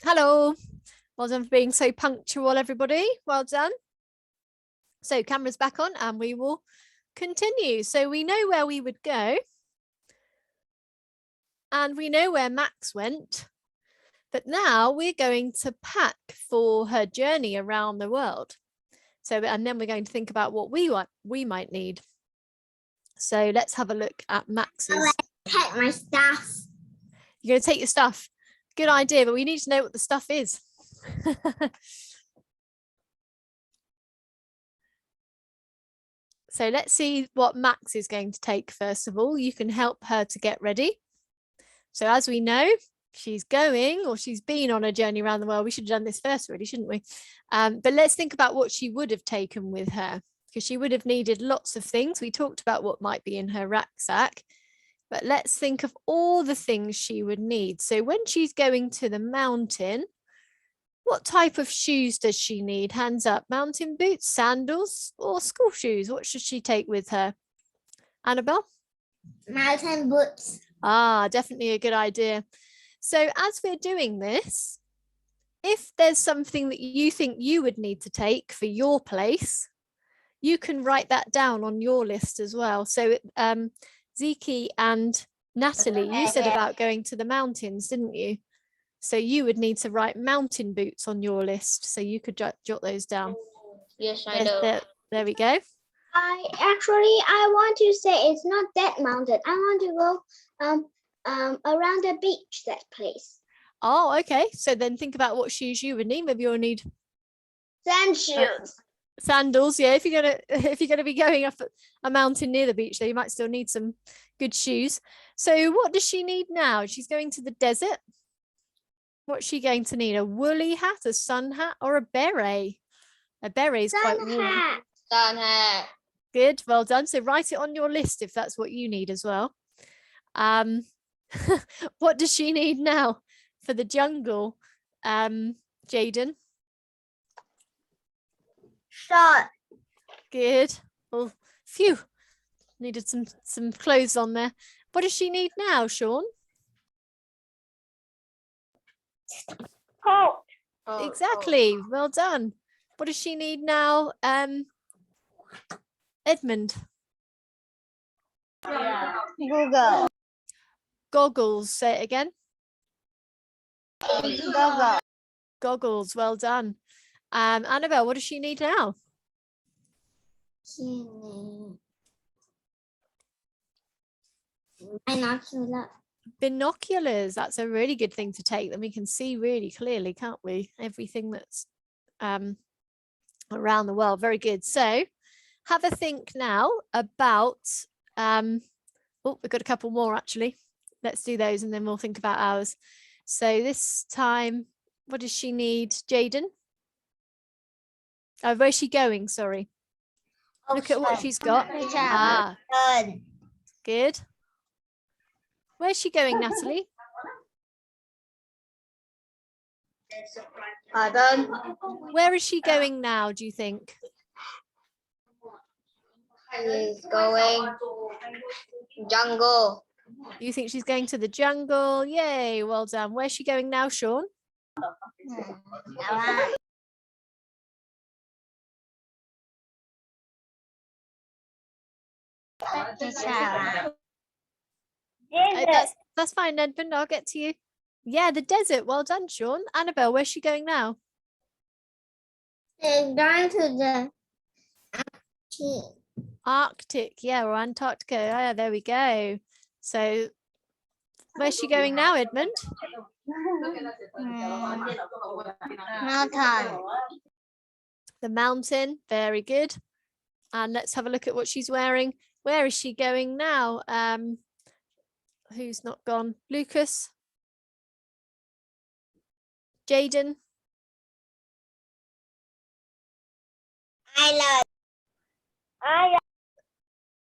Hello. Well done for being so punctual, everybody. Well done. So camera's back on and we will continue. So we know where we would go. And we know where Max went. But now we're going to pack for her journey around the world. So, and then we're going to think about what we might need. So let's have a look at Max's. Take my stuff. You're going to take your stuff. Good idea, but we need to know what the stuff is. So let's see what Max is going to take first of all. You can help her to get ready. So as we know, she's going or she's been on a journey around the world. We should have done this first really, shouldn't we? But let's think about what she would have taken with her, because she would have needed lots of things. We talked about what might be in her rucksack, but let's think of all the things she would need. So when she's going to the mountain, what type of shoes does she need? Hands up. Mountain boots, sandals, or school shoes? What should she take with her? Annabelle? Mountain boots. Ah, definitely a good idea. So as we're doing this, if there's something that you think you would need to take for your place, you can write that down on your list as well. So Ziki and Natalie, you said about going to the mountains, didn't you? So you would need to write mountain boots on your list. So you could jot those down. Yes, I know. There we go. I want to say it's not that mountain. I want to go around the beach, that place. Oh, okay. So then think about what shoes you would need. Maybe you'll need Sand shoes. Sandals. Yeah, if you're gonna be going up a mountain near the beach, though, you might still need some good shoes. So what does she need now? She's going to the desert. What's she going to need? A woolly hat, a sun hat, or a beret? A beret is quite warm. Sun hat. Good, well done. So write it on your list if that's what you need as well. What does she need now for the jungle? Jaden? Short. Good. Well, phew. Needed some clothes on there. What does she need now, Sean? Coat. Oh, Exactly. Well done. What does she need now? Edmund? Google. Goggles. Say it again. Google. Goggles. Well done. Annabelle, what does she need now? Binocular. Binoculars. That's a really good thing to take. Then we can see really clearly, can't we? Everything that's around the world. Very good. So have a think now about oh, we've got a couple more actually. Let's do those and then we'll think about ours. So this time, what does she need? Jaden? Oh, where's she going? Sorry. Look at what she's got. Ah, good. Where's she going, Natalie? Pardon? Where is she going now, do you think? She's going jungle. You think she's going to the jungle? Yay, well done. Where's she going now, Sean? That's fine, Edmund. I'll get to you. Yeah, the desert. Well done, Sean. Annabelle, where's she going now? They're going to the Arctic, yeah, or Antarctica. Yeah, there we go. So where's she going now, Edmund? Mountain. The mountain. Very good. And let's have a look at what she's wearing. Where is she going now? Who's not gone? Lucas? Jaden? island.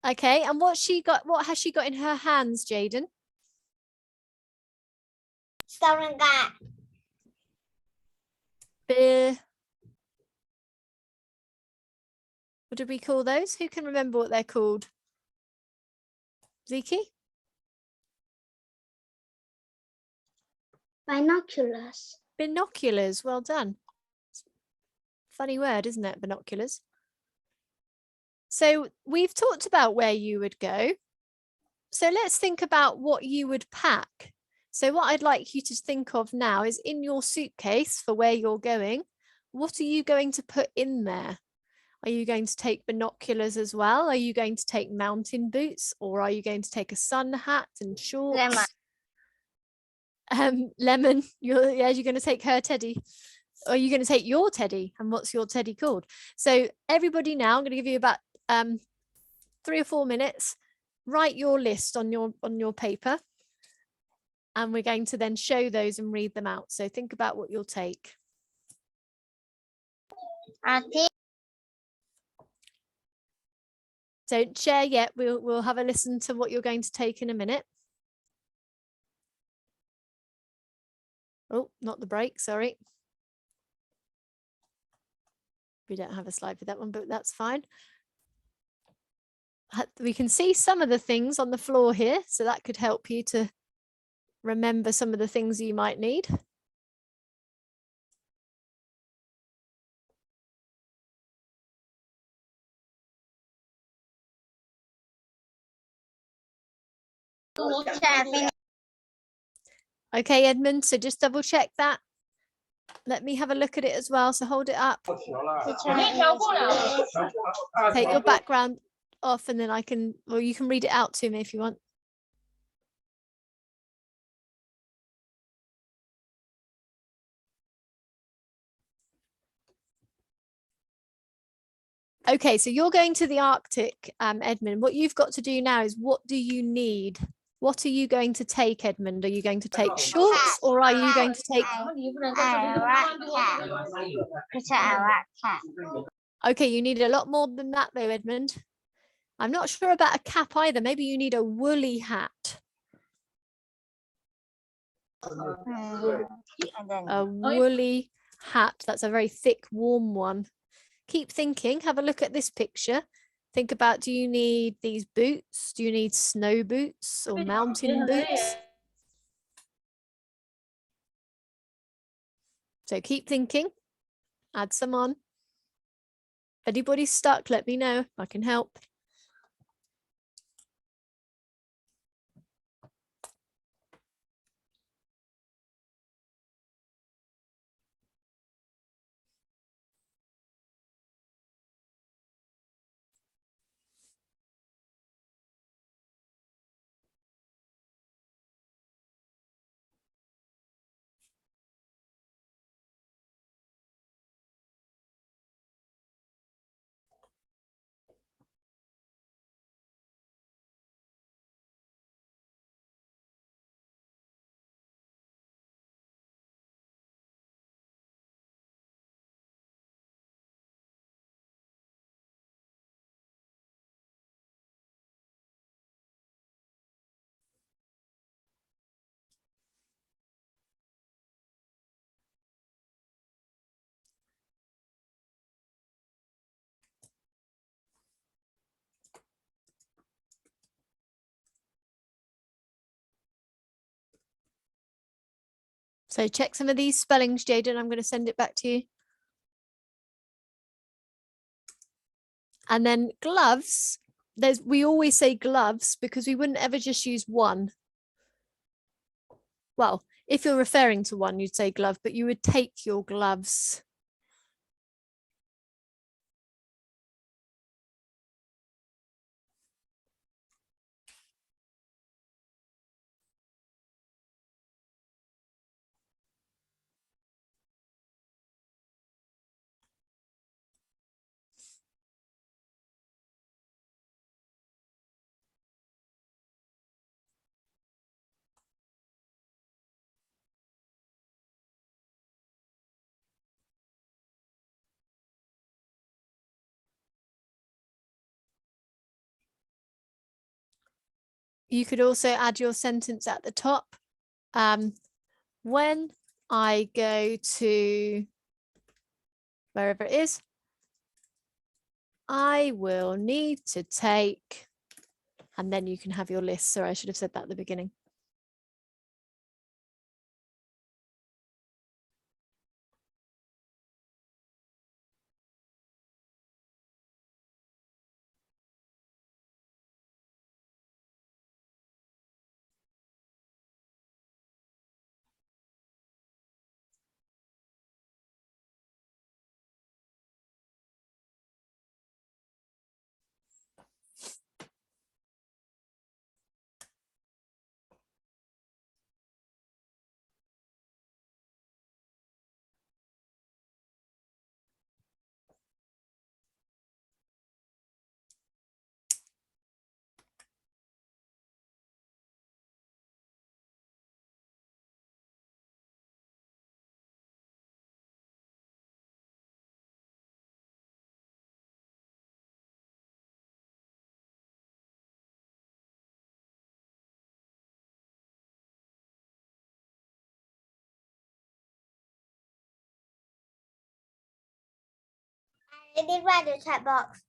Okay, and what has she got in her hands, Jaden? Storanga. Beer. What did we call those? Who can remember what they're called? Ziki? Binoculars. Binoculars, well done. Funny word, isn't it? Binoculars. So we've talked about where you would go. So let's think about what you would pack. So what I'd like you to think of now is in your suitcase for where you're going, what are you going to put in there? Are you going to take binoculars as well? Are you going to take mountain boots, or are you going to take a sun hat and shorts? Lemon, you're going to take her teddy. Or are you going to take your teddy? And what's your teddy called? So everybody now, I'm going to give you about 3 or 4 minutes. Write your list on your paper. And we're going to then show those and read them out. So think about what you'll take. Don't share yet. We'll have a listen to what you're going to take in a minute. Oh, not the break, sorry. We don't have a slide for that one, but that's fine. We can see some of the things on the floor here, so that could help you to remember some of the things you might need. Okay, Edmund, so just double check that. Let me have a look at it as well. So hold it up. Take your background off and then I can, or you can read it out to me if you want. Okay, so you're going to the Arctic, Edmund. What you've got to do now is, what do you need? What are you going to take, Edmund? Are you going to take shorts, or are you going to take... Okay, you need a lot more than that though, Edmund. I'm not sure about a cap either. Maybe you need a woolly hat. A woolly hat. That's a very thick, warm one. Keep thinking. Have a look at this picture. Think about, do you need these boots? Do you need snow boots or mountain boots? So keep thinking. Add some on. If anybody's stuck, let me know. I can help. So check some of these spellings, Jaden. I'm going to send it back to you. And then gloves. We always say gloves because we wouldn't ever just use one. Well, if you're referring to one, you'd say glove, but you would take your gloves. You could also add your sentence at the top. When I go to wherever it is, I will need to take, and then you can have your list. Sorry, I should have said that at the beginning. I did write the chat box.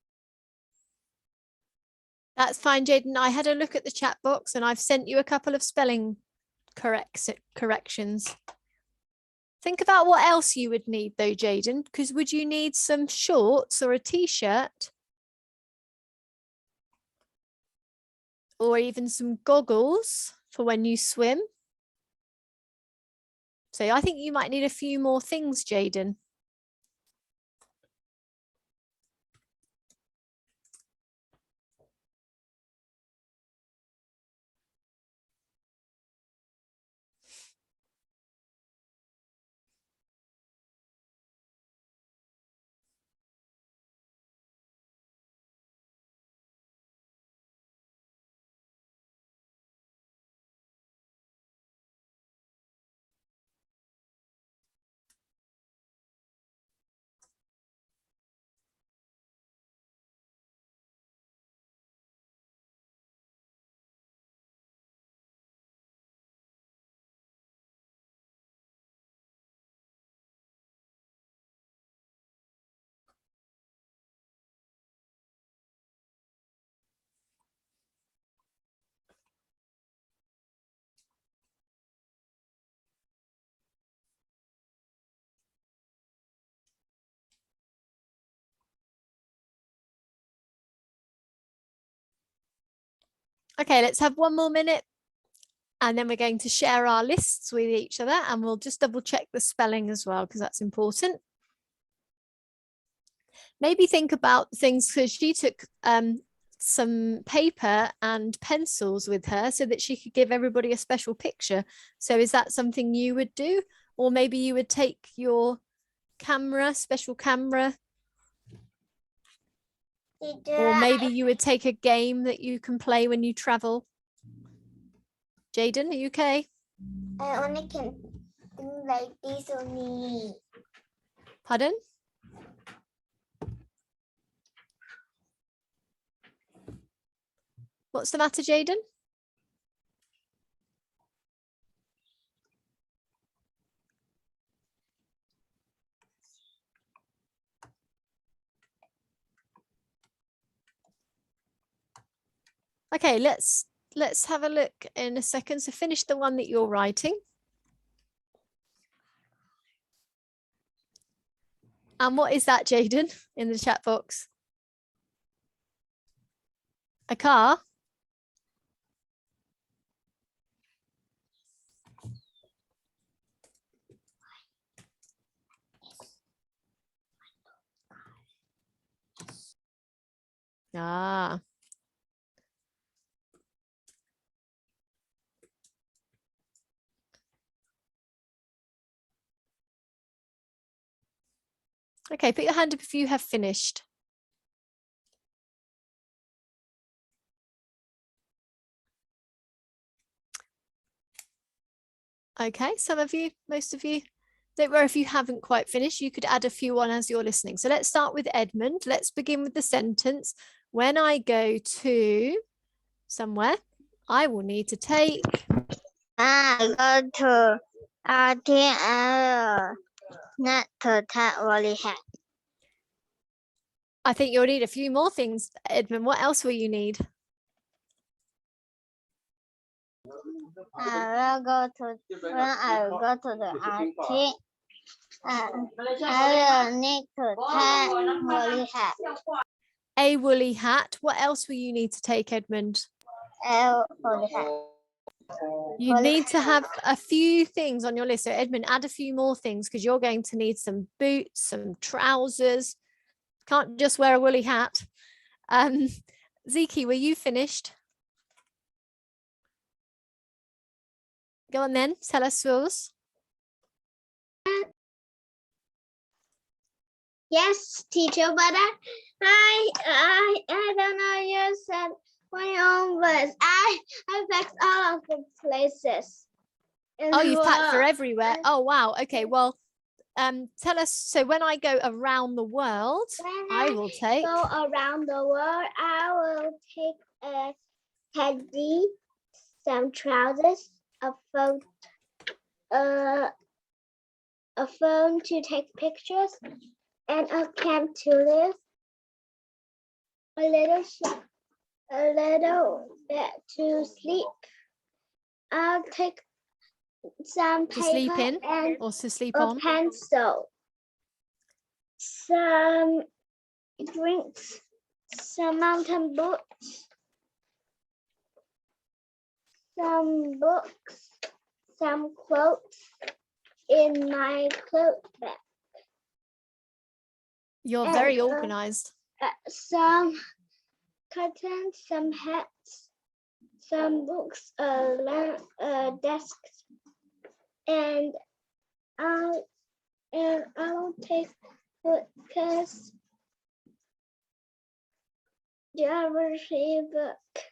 That's fine, Jaden. I had a look at the chat box and I've sent you a couple of spelling corrections. Think about what else you would need though, Jaden, because would you need some shorts or a t-shirt? Or even some goggles for when you swim? So I think you might need a few more things, Jaden. Okay, let's have one more minute and then we're going to share our lists with each other and we'll just double check the spelling as well because that's important. Maybe think about things because she took some paper and pencils with her so that she could give everybody a special picture. So is that something you would do? Or maybe you would take your camera, special camera. Or maybe you would take a game that you can play when you travel. Jaden, are you okay? I only can do like this only. Pardon? What's the matter, Jaden? Okay, let's have a look in a second. So finish the one that you're writing. And what is that, Jaden, in the chat box? A car? Ah. Okay, put your hand up if you have finished. Okay, some of you, most of you. Don't worry if you haven't quite finished, you could add a few on as you're listening. So let's start with Edmund. Let's begin with the sentence. When I go to somewhere, I will need to take. I go to RTL not to take Wally hat. I think you'll need a few more things, Edmund. What else will you need? I will go to when I go to the RT. I will need to take Wally hat. A woolly hat. What else will you need to take, Edmund? Wally hat. You need to have a few things on your list. So Edmund, add a few more things because you're going to need some boots, some trousers. Can't just wear a woolly hat. Ziki, were you finished? Go on then, tell us yours. Yes, teacher, but I don't know. You said my own words. I packed all of the places. Oh, you've packed for everywhere. Oh, wow. Okay, well, tell us. So when I go around the world, I will take. Go around the world. I will take a teddy, some trousers, a phone to take pictures, and a camp to live, a little bed to sleep. I'll take some To sleep paper in and or to sleep a on? pencil, some drinks, some mountain boots, some books, some clothes in my clothes bag. You're And, very organized. Some curtains, some hats, some books, desks, and I'll take bookcase, geography book,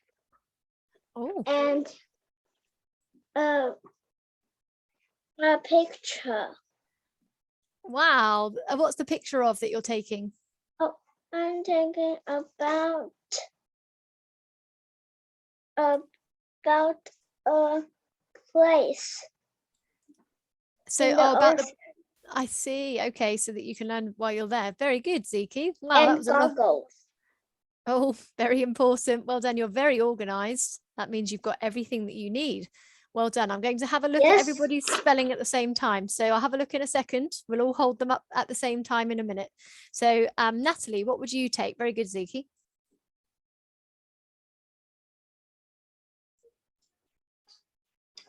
Oh, and a picture. wow. What's the picture of that you're taking? I'm thinking about a place. So, in the about the, ocean. I see. Okay, so that you can learn while you're there. Very good, Ziki. Wow, that And was a lot. goggles. Oh, very important. Well done. You're very organized. That means you've got everything that you need. Well done. I'm going to have a look at Yes. everybody's spelling at the same time. So I'll have a look in a second. We'll all hold them up at the same time in a minute. So Natalie, what would you take? Very good, Ziki.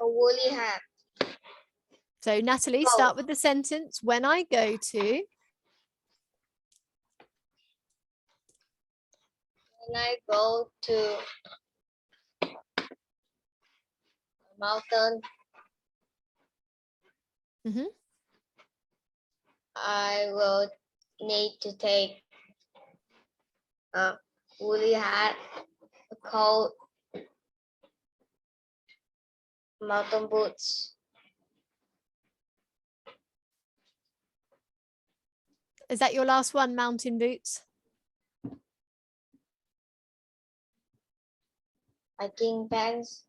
A woolly hat. So Natalie, Go. start with the sentence. When I go to. When I go to a mountain, Mhm. I will need to take a woolly hat, a coat, mountain boots. Is that your last one, mountain boots? Hiking pants.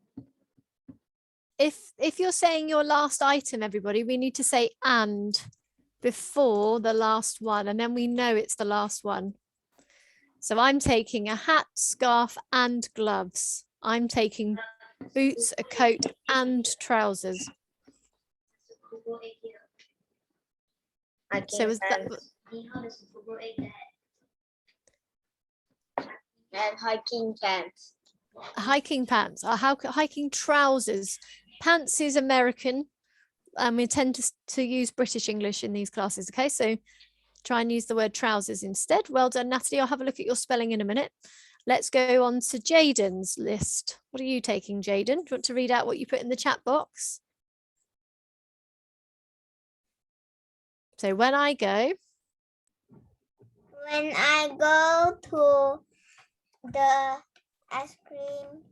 If you're saying your last item, everybody, we need to say and before the last one, and then we know it's the last one. So I'm taking a hat, scarf, and gloves. I'm taking boots, a coat, and trousers. Hiking So is that pants. And hiking pants. hiking pants? Or hiking trousers? Pants is American. We tend to use British English in these classes. Okay, so try and use the word trousers instead. Well done, Natalie. I'll have a look at your spelling in a minute. Let's go on to Jaden's list. What are you taking, Jaden? Do you want to read out what you put in the chat box? So when I go to the ice cream,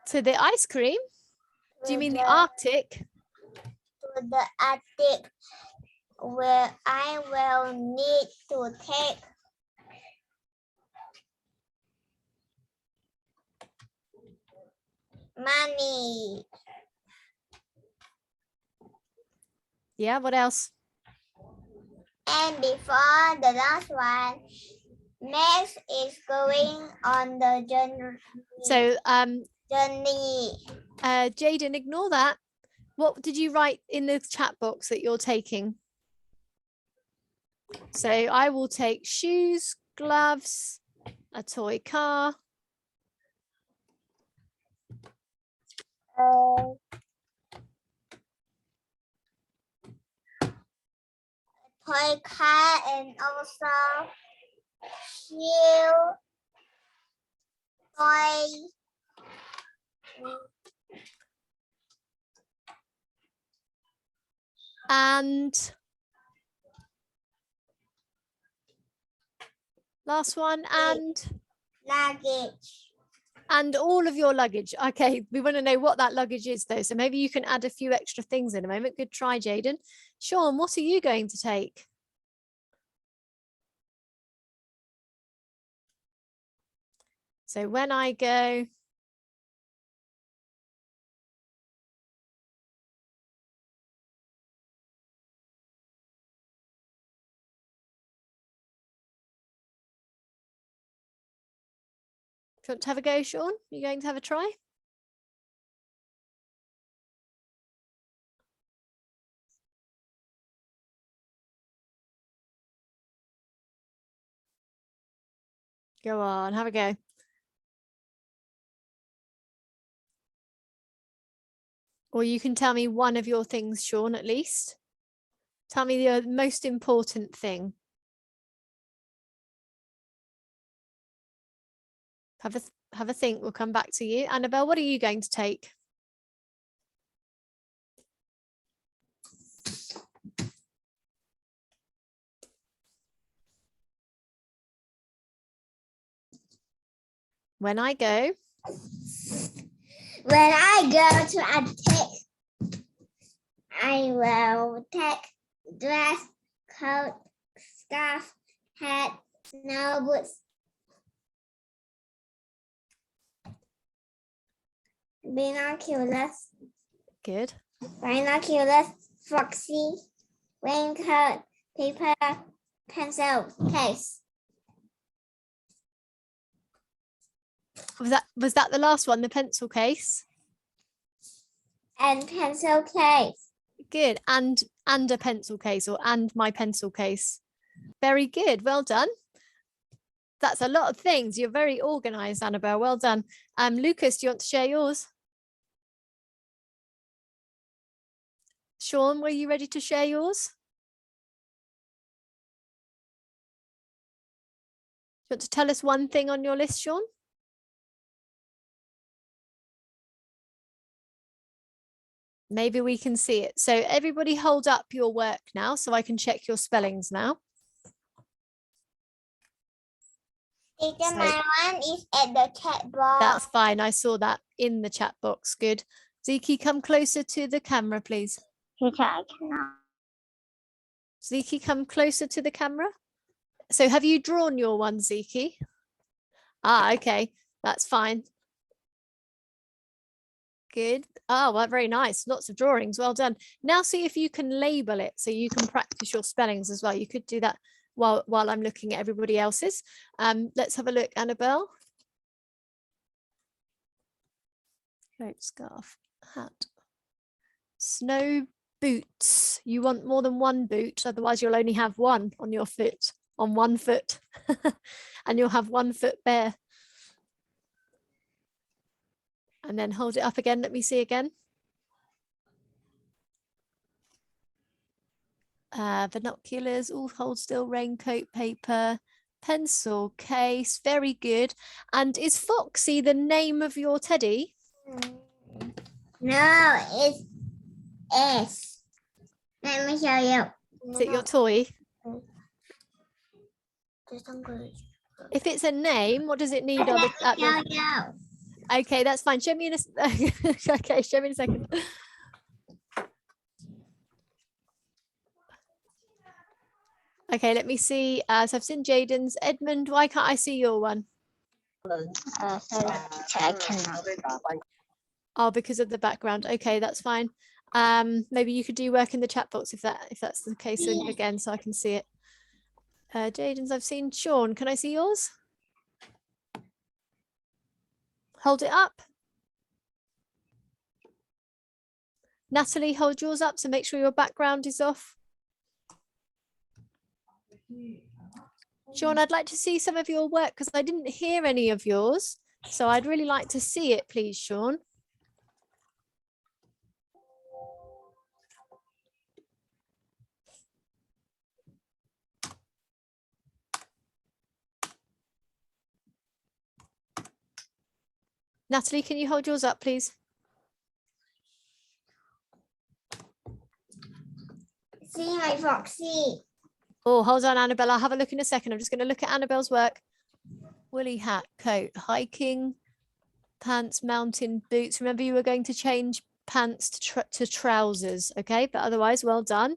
to the ice cream, do you mean the Arctic? To the attic, where I will need to take money. Yeah, what else? And before the last one, Max is going on the journey. So journey. Jaden, ignore that. What did you write in the chat box that you're taking? So I will take shoes, gloves, a toy car. Toy car and also shield, toy. And last one, and Luggage. all of your luggage. Okay, we want to know what that luggage is though. So maybe you can add a few extra things in a moment. Good try, Jaden. Sean, what are you going to take? So when I go you want to have a go, Sean? You going to have a try? Go on, have a go. Or you can tell me one of your things, Sean, at least. Tell me the most important thing. Have a think. We'll come back to you. Annabelle, what are you going to take? When I go. When I go to a take, I will take dress, coat, scarf, hat, snow boots, binoculars, Good. foxy, raincoat, paper, pencil case. Was that the last one, the pencil case? And pencil case. Good. And a pencil case, or and my pencil case. Very good. Well done. That's a lot of things. You're very organized, Annabelle. Well done. Lucas, do you want to share yours? Sean, were you ready to share yours? Do you want to tell us one thing on your list, Sean? Maybe we can see it. So everybody hold up your work now so I can check your spellings now. Teacher, So- my one is at the chat box. That's fine. I saw that in the chat box. Good. Ziki, come closer to the camera, please. Teacher, I cannot. Ziki, come closer to the camera. So have you drawn your one, Ziki? Ah, okay. That's fine. Good. Oh, well, very nice. Lots of drawings. Well done. Now see if you can label it so you can practice your spellings as well. You could do that while I'm looking at everybody else's. Let's have a look, Annabelle. Coat, scarf, hat. Snow boots. You want more than one boot, otherwise you'll only have one on your foot, on one foot. And you'll have one foot bare. And then hold it up again. Let me see again. Binoculars, all hold still, raincoat, paper, pencil case. Very good. And is Foxy the name of your teddy? No, it's S. Let me show you. Is it your toy? If it's a name, what does it need on Let me show you. Okay, that's fine. Show me in a okay, show me in a second. Okay, let me see. So I've seen Jaden's. Edmund, why can't I see your one? Sorry, teacher, I cannot. Oh, because of the background. Okay, that's fine. Maybe you could do work in the chat box if that's the case again, so I can see it. Jaden's, I've seen. Sean, can I see yours? Hold it up. Natalie, hold yours up to make sure your background is off. Sean, I'd like to see some of your work because I didn't hear any of yours. So I'd really like to see it, please, Sean. Natalie, can you hold yours up, please? See my Foxy. Oh, hold on, Annabelle. I'll have a look in a second. I'm just going to look at Annabelle's work. Woolly hat, coat, hiking, pants, mountain boots. Remember, you were going to change pants to trousers, okay? But otherwise, well done.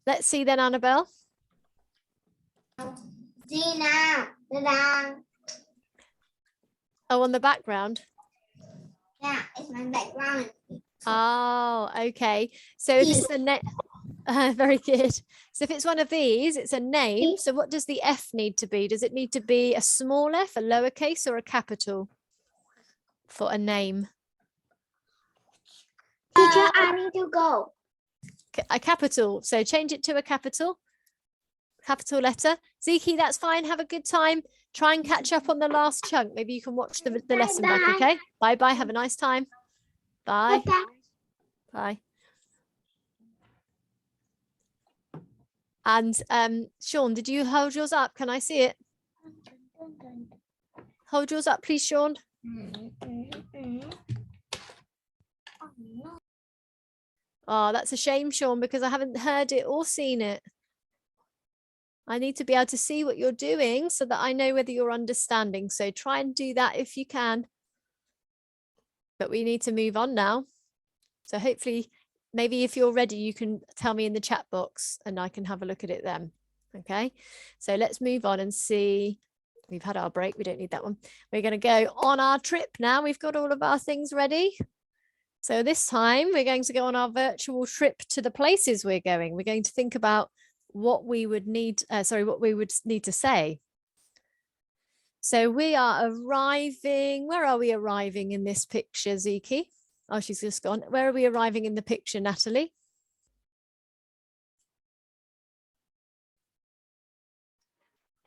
Let's see then, Annabelle. See now. Ta-da. Oh, on the background. Yeah, it's my background. Oh, okay. So if it's the Very good. So if it's one of these, it's a name. So what does the F need to be? Does it need to be a small f, a lowercase, or a capital for a name? Teacher, I need to go. A capital. So change it to a capital letter. Ziki, that's fine. Have a good time. Try and catch up on the last chunk. Maybe you can watch the lesson back, Bye-bye. okay? Bye-bye. Have a nice time. Bye. Bye-bye. Bye. And Sean, did you hold yours up? Can I see it? Hold yours up, please, Sean. Oh, that's a shame, Sean, because I haven't heard it or seen it. I need to be able to see what you're doing so that I know whether you're understanding. So try and do that if you can. But we need to move on now. So hopefully, maybe if you're ready, you can tell me in the chat box and I can have a look at it then. Okay, so let's move on and see. We've had our break. We don't need that one. We're going to go on our trip now. We've got all of our things ready. So this time we're going to go on our virtual trip to the places we're going. We're going to think about what we would need, what we would need to say. So we are arriving. Where are we arriving in this picture, Ziki? Oh, she's just gone. Where are we arriving in the picture, Natalie?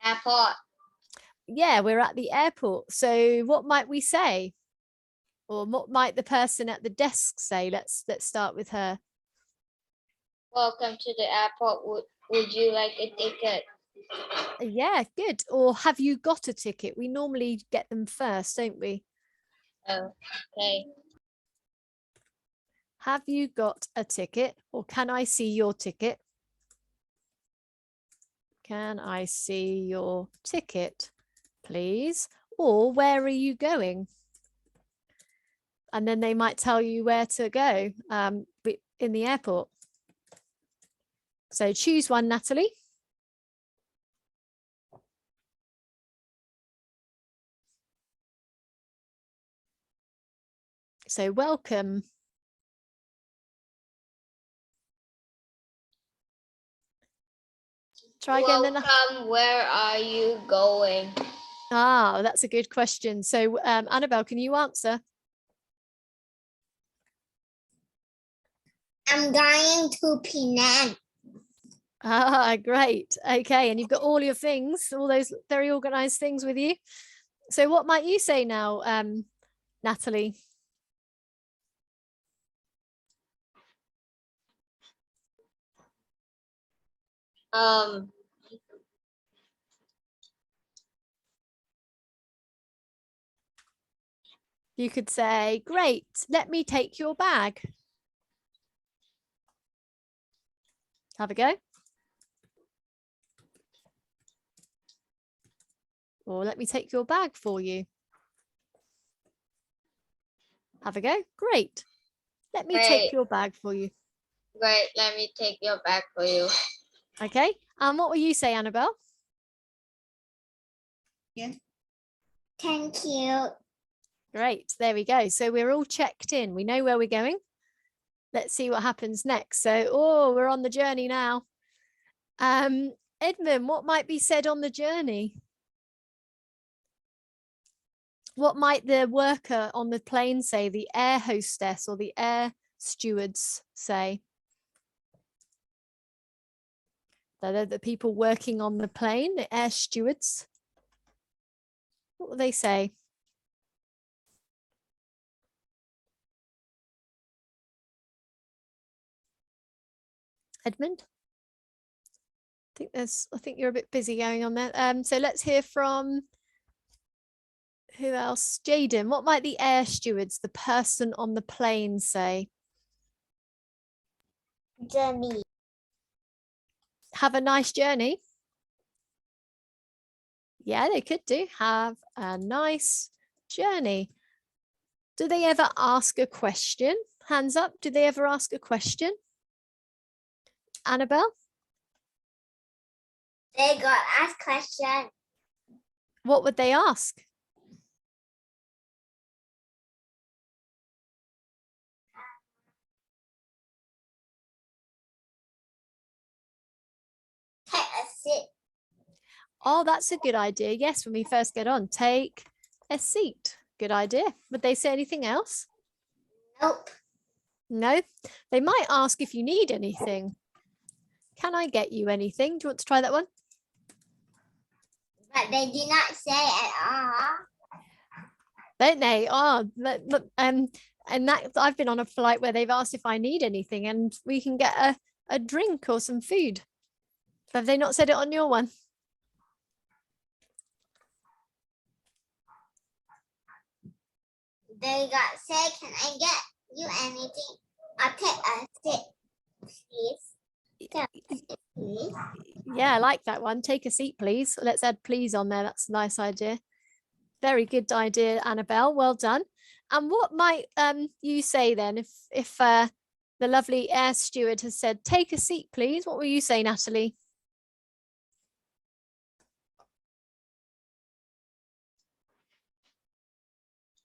Airport. Yeah, we're at the airport. So what might we say? Or what might the person at the desk say? Let's start with her. Welcome to the airport. Would you like a ticket? Yeah, good. Or have you got a ticket? We normally get them first, don't we? Oh, okay. Have you got a ticket? Or can I see your ticket? Can I see your ticket, please? Or where are you going? And then they might tell you where to go in the airport. So choose one, Natalie. So welcome. Try again. Welcome. Where are you going? Ah, that's a good question. So Annabelle, can you answer? I'm going to Penang. Ah, great. Okay, and you've got all your things, all those very organized things with you. So what might you say now, Natalie? You could say, great, let me take your bag. Have a go. Or let me take your bag for you. Have a go. Great. Let me take your bag for you. Great. Let me take your bag for you. Okay. And what will you say, Annabelle? Yeah. Thank you. Great. There we go. So we're all checked in. We know where we're going. Let's see what happens next. So, oh, we're on the journey now. Edmund, what might be said on the journey? What might the worker on the plane say, the air hostess or the air stewards say? They're the people working on the plane, the air stewards. What will they say? Edmund? I think you're a bit busy going on there. So let's hear from who else? Jaden, what might the air stewards, the person on the plane, say? Journey. Have a nice journey. Yeah, they could do. Have a nice journey. Do they ever ask a question? Hands up. Do they ever ask a question? Annabelle? They got asked question. What would they ask? Oh, that's a good idea. Yes, when we first get on, take a seat. Good idea. Would they say anything else? Nope. No. They might ask if you need anything. Can I get you anything? Do you want to try that one? But they did not say at all. Don't they? Oh, and that I've been on a flight where they've asked if I need anything and we can get a drink or some food. Have they not said it on your one? They got say, can I get you anything? I'll take a seat, please. Take a seat, please. Yeah, I like that one. Take a seat, please. Let's add please on there. That's a nice idea. Very good idea, Annabelle. Well done. And what might you say then if the lovely air steward has said, take a seat, please? What will you say, Natalie?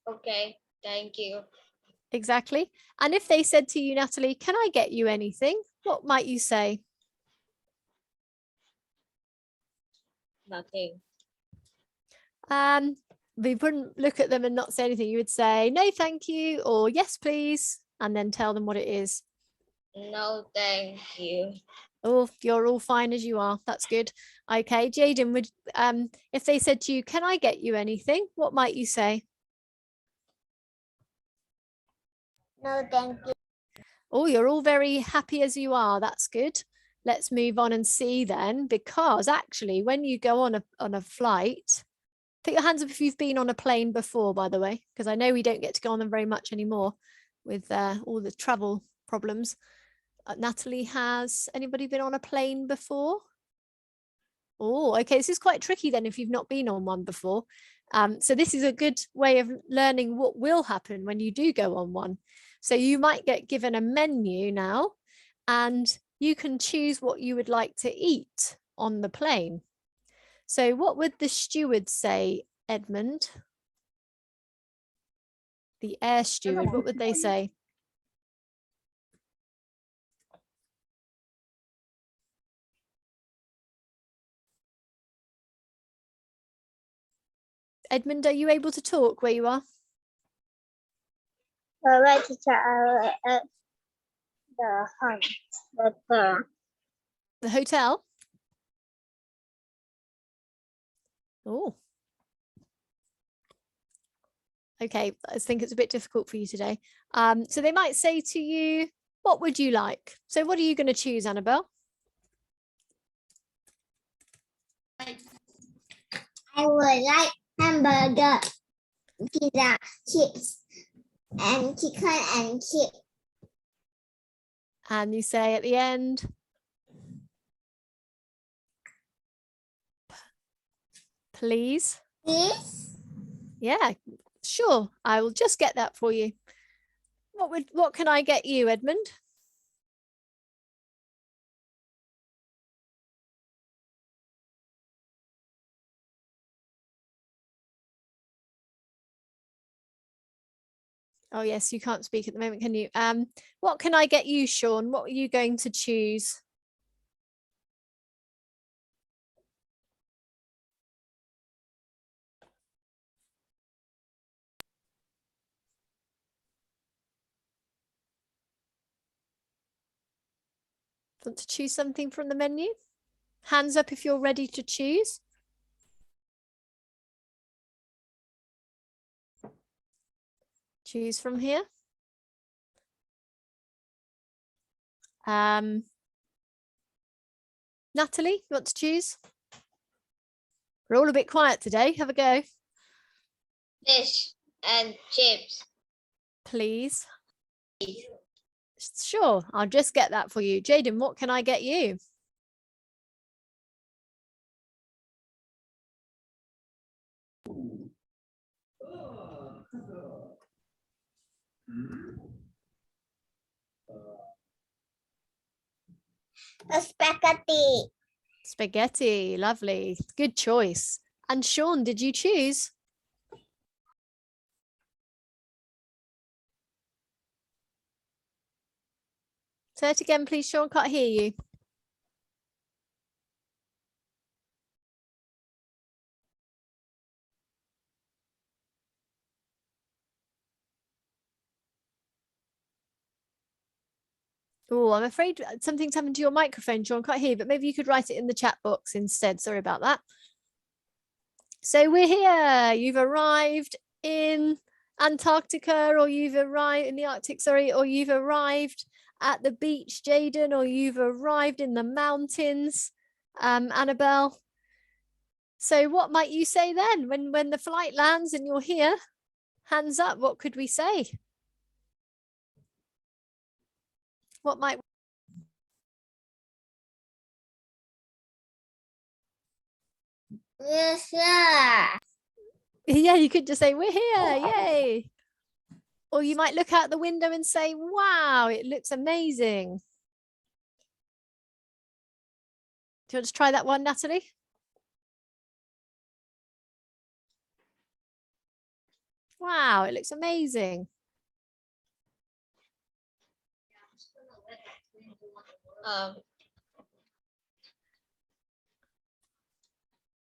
Okay, thank you. Exactly. And if they said to you, Natalie, can I get you anything? What might you say? Nothing. We wouldn't look at them and not say anything. You would say, no, thank you, or yes, please, and then tell them what it is. No, thank you. Oh, you're all fine as you are. That's good. Okay, Jaden, would if they said to you, can I get you anything? What might you say? No, thank you. Oh, you're all very happy as you are. That's good. Let's move on and see then, because actually when you go on a flight, put your hands up if you've been on a plane before, by the way, because I know we don't get to go on them very much anymore with all the travel problems. Natalie has. Anybody been on a plane before? Oh, okay. This is quite tricky then if you've not been on one before. So this is a good way of learning what will happen when you do go on one. So you might get given a menu now and you can choose what you would like to eat on the plane. So what would the steward say, Edmund? The air steward, what would they say? Edmund, are you able to talk where you are? Right, teacher, at the hunt, The hotel? Oh. Okay, I think it's a bit difficult for you today. So they might say to you, what would you like? So what are you going to choose, Annabelle? I would like hamburger, pizza, chips, and chicken and chips. And you say at the end, please. Please? Yeah, sure. I will just get that for you. What can I get you, Edmund? Oh yes, you can't speak at the moment, can you? What can I get you, Sean? What are you going to choose? Want to choose something from the menu? Hands up if you're ready to choose. Choose from here. Natalie, you want to choose? We're all a bit quiet today. Have a go. Fish and chips. Please. Sure, I'll just get that for you. Jaden, what can I get you? A spaghetti. Spaghetti, lovely. Good choice. And Sean, did you choose? Say it again, please, Sean. Can't hear you. Oh, I'm afraid something's happened to your microphone, John. Can't hear you, but maybe you could write it in the chat box instead. Sorry about that. So we're here. You've arrived in Antarctica, or you've arrived in the Arctic, sorry, or you've arrived at the beach, Jaden, or you've arrived in the mountains, Annabelle. So what might you say then when the flight lands and you're here? Hands up, what could we say? What might Yes, yeah. yeah, you could just say, we're here, yay. Or you might look out the window and say, wow, it looks amazing. Do you want to try that one, Natalie? Wow, it looks amazing.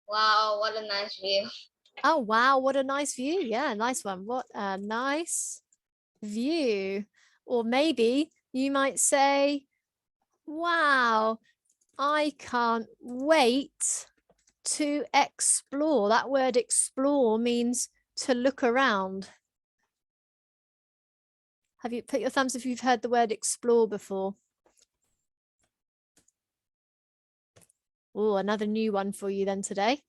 Wow, what a nice view. Oh, wow, what a nice view. Yeah, nice one. What a nice view. Or maybe you might say, wow, I can't wait to explore. That word explore means to look around. Have you put your thumbs if you've heard the word explore before? Oh, another new one for you then today.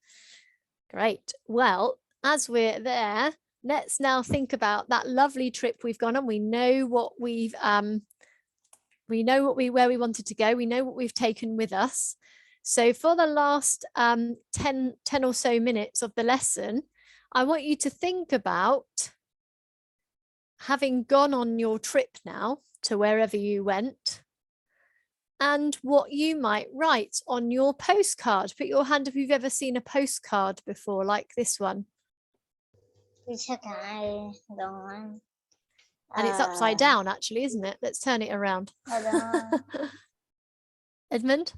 Great. Well, as we're there, let's now think about that lovely trip we've gone on. We know what we've where we wanted to go. We know what we've taken with us. So for the last 10 or so minutes of the lesson, I want you to think about having gone on your trip now to wherever you went, and what you might write on your postcard. Put your hand up if you've ever seen a postcard before, like this one. Teacher, can I don't want? And it's upside down, actually, isn't it? Let's turn it around. I don't. Edmund?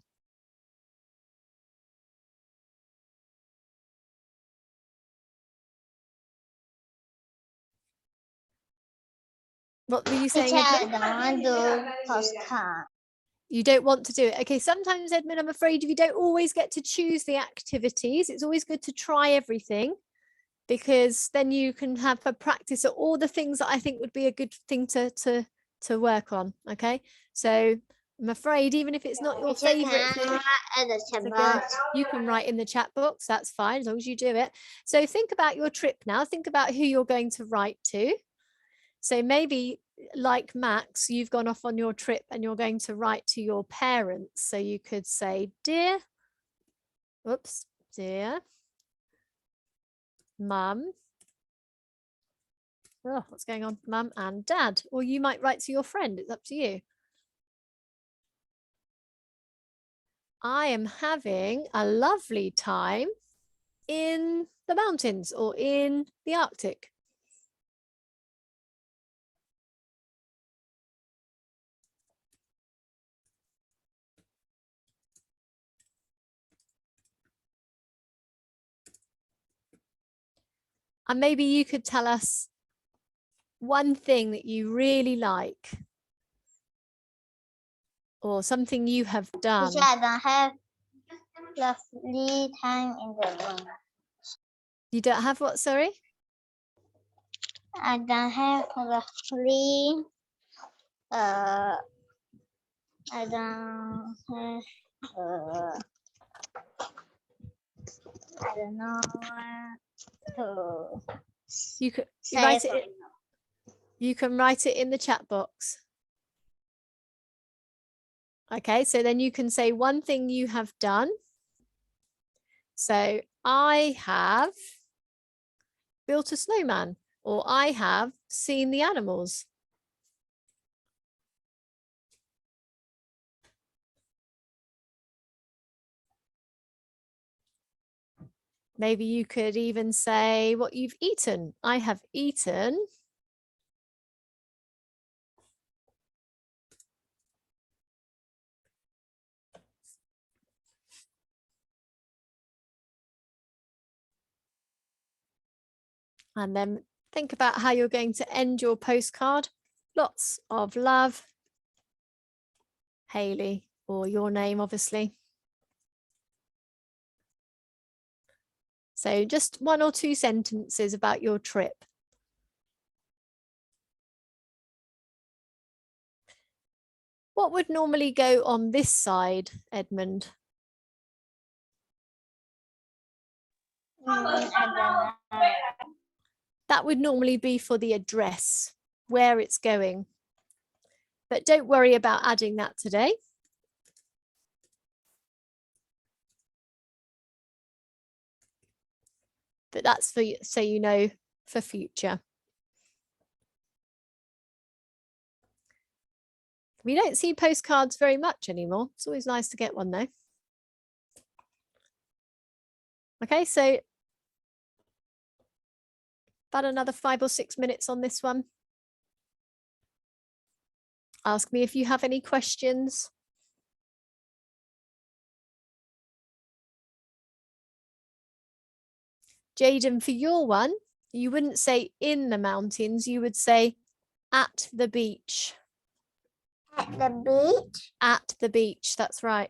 What were you saying, Teacher, I Edmund? don't want to do postcard. You don't want to do it. Okay, sometimes, Edmund, I'm afraid you don't always get to choose the activities. It's always good to try everything, because then you can have a practice at all the things that I think would be a good thing to work on. Okay, so I'm afraid even if it's not your Teacher, favorite can I thing, write at the it's a chat good- box? you can write in the chat box. That's fine, as long as you do it. So think about your trip now. Think about who you're going to write to. So maybe, like Max, you've gone off on your trip and you're going to write to your parents. So you could say, dear mum. Oh, what's going on? Mum and dad. Or you might write to your friend. It's up to you. I am having a lovely time in the mountains or in the Arctic. And maybe you could tell us one thing that you really like, or something you have done. Teacher, I don't have lovely time in the room. You don't have what, sorry? I don't have lovely. I don't have. I don't know what to You could say. write it. You can write it in the chat box. Okay, so then you can say one thing you have done. So I have built a snowman, or I have seen the animals. Maybe you could even say what you've eaten. I have eaten and then think about how you're going to end your postcard. Lots of love Haley, or your name, obviously. So just 1 or 2 sentences about your trip. What would normally go on this side, Edmund? I don't know. That would normally be for the address, where it's going. But don't worry about adding that today. But that's for so you know for future. We don't see postcards very much anymore. It's always nice to get one though. Okay, so about another 5 or 6 minutes on this one. Ask me if you have any questions. Jaden, for your one, you wouldn't say in the mountains, you would say at the beach. At the beach. At the beach, that's right.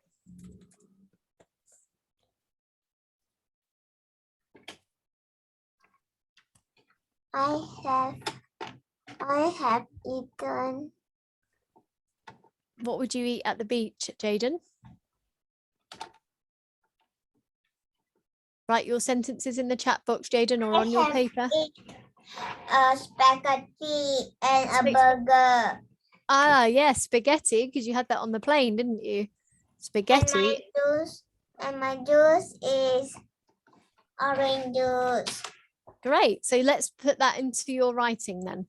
I have eaten. What would you eat at the beach, Jaden? Write your sentences in the chat box, Jaden, or on your paper. A spaghetti and a burger. Ah, yes, spaghetti, because you had that on the plane, didn't you? Spaghetti. And my juice is orange juice. Great. So let's put that into your writing then.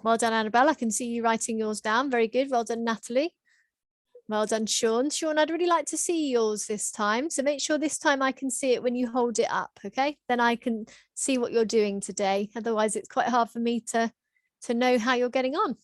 Well done, Annabelle. I can see you writing yours down. Very good. Well done, Natalie. Well done, Sean. Sean, I'd really like to see yours this time. So make sure this time I can see it when you hold it up, okay? Then I can see what you're doing today. Otherwise, it's quite hard for me to know how you're getting on.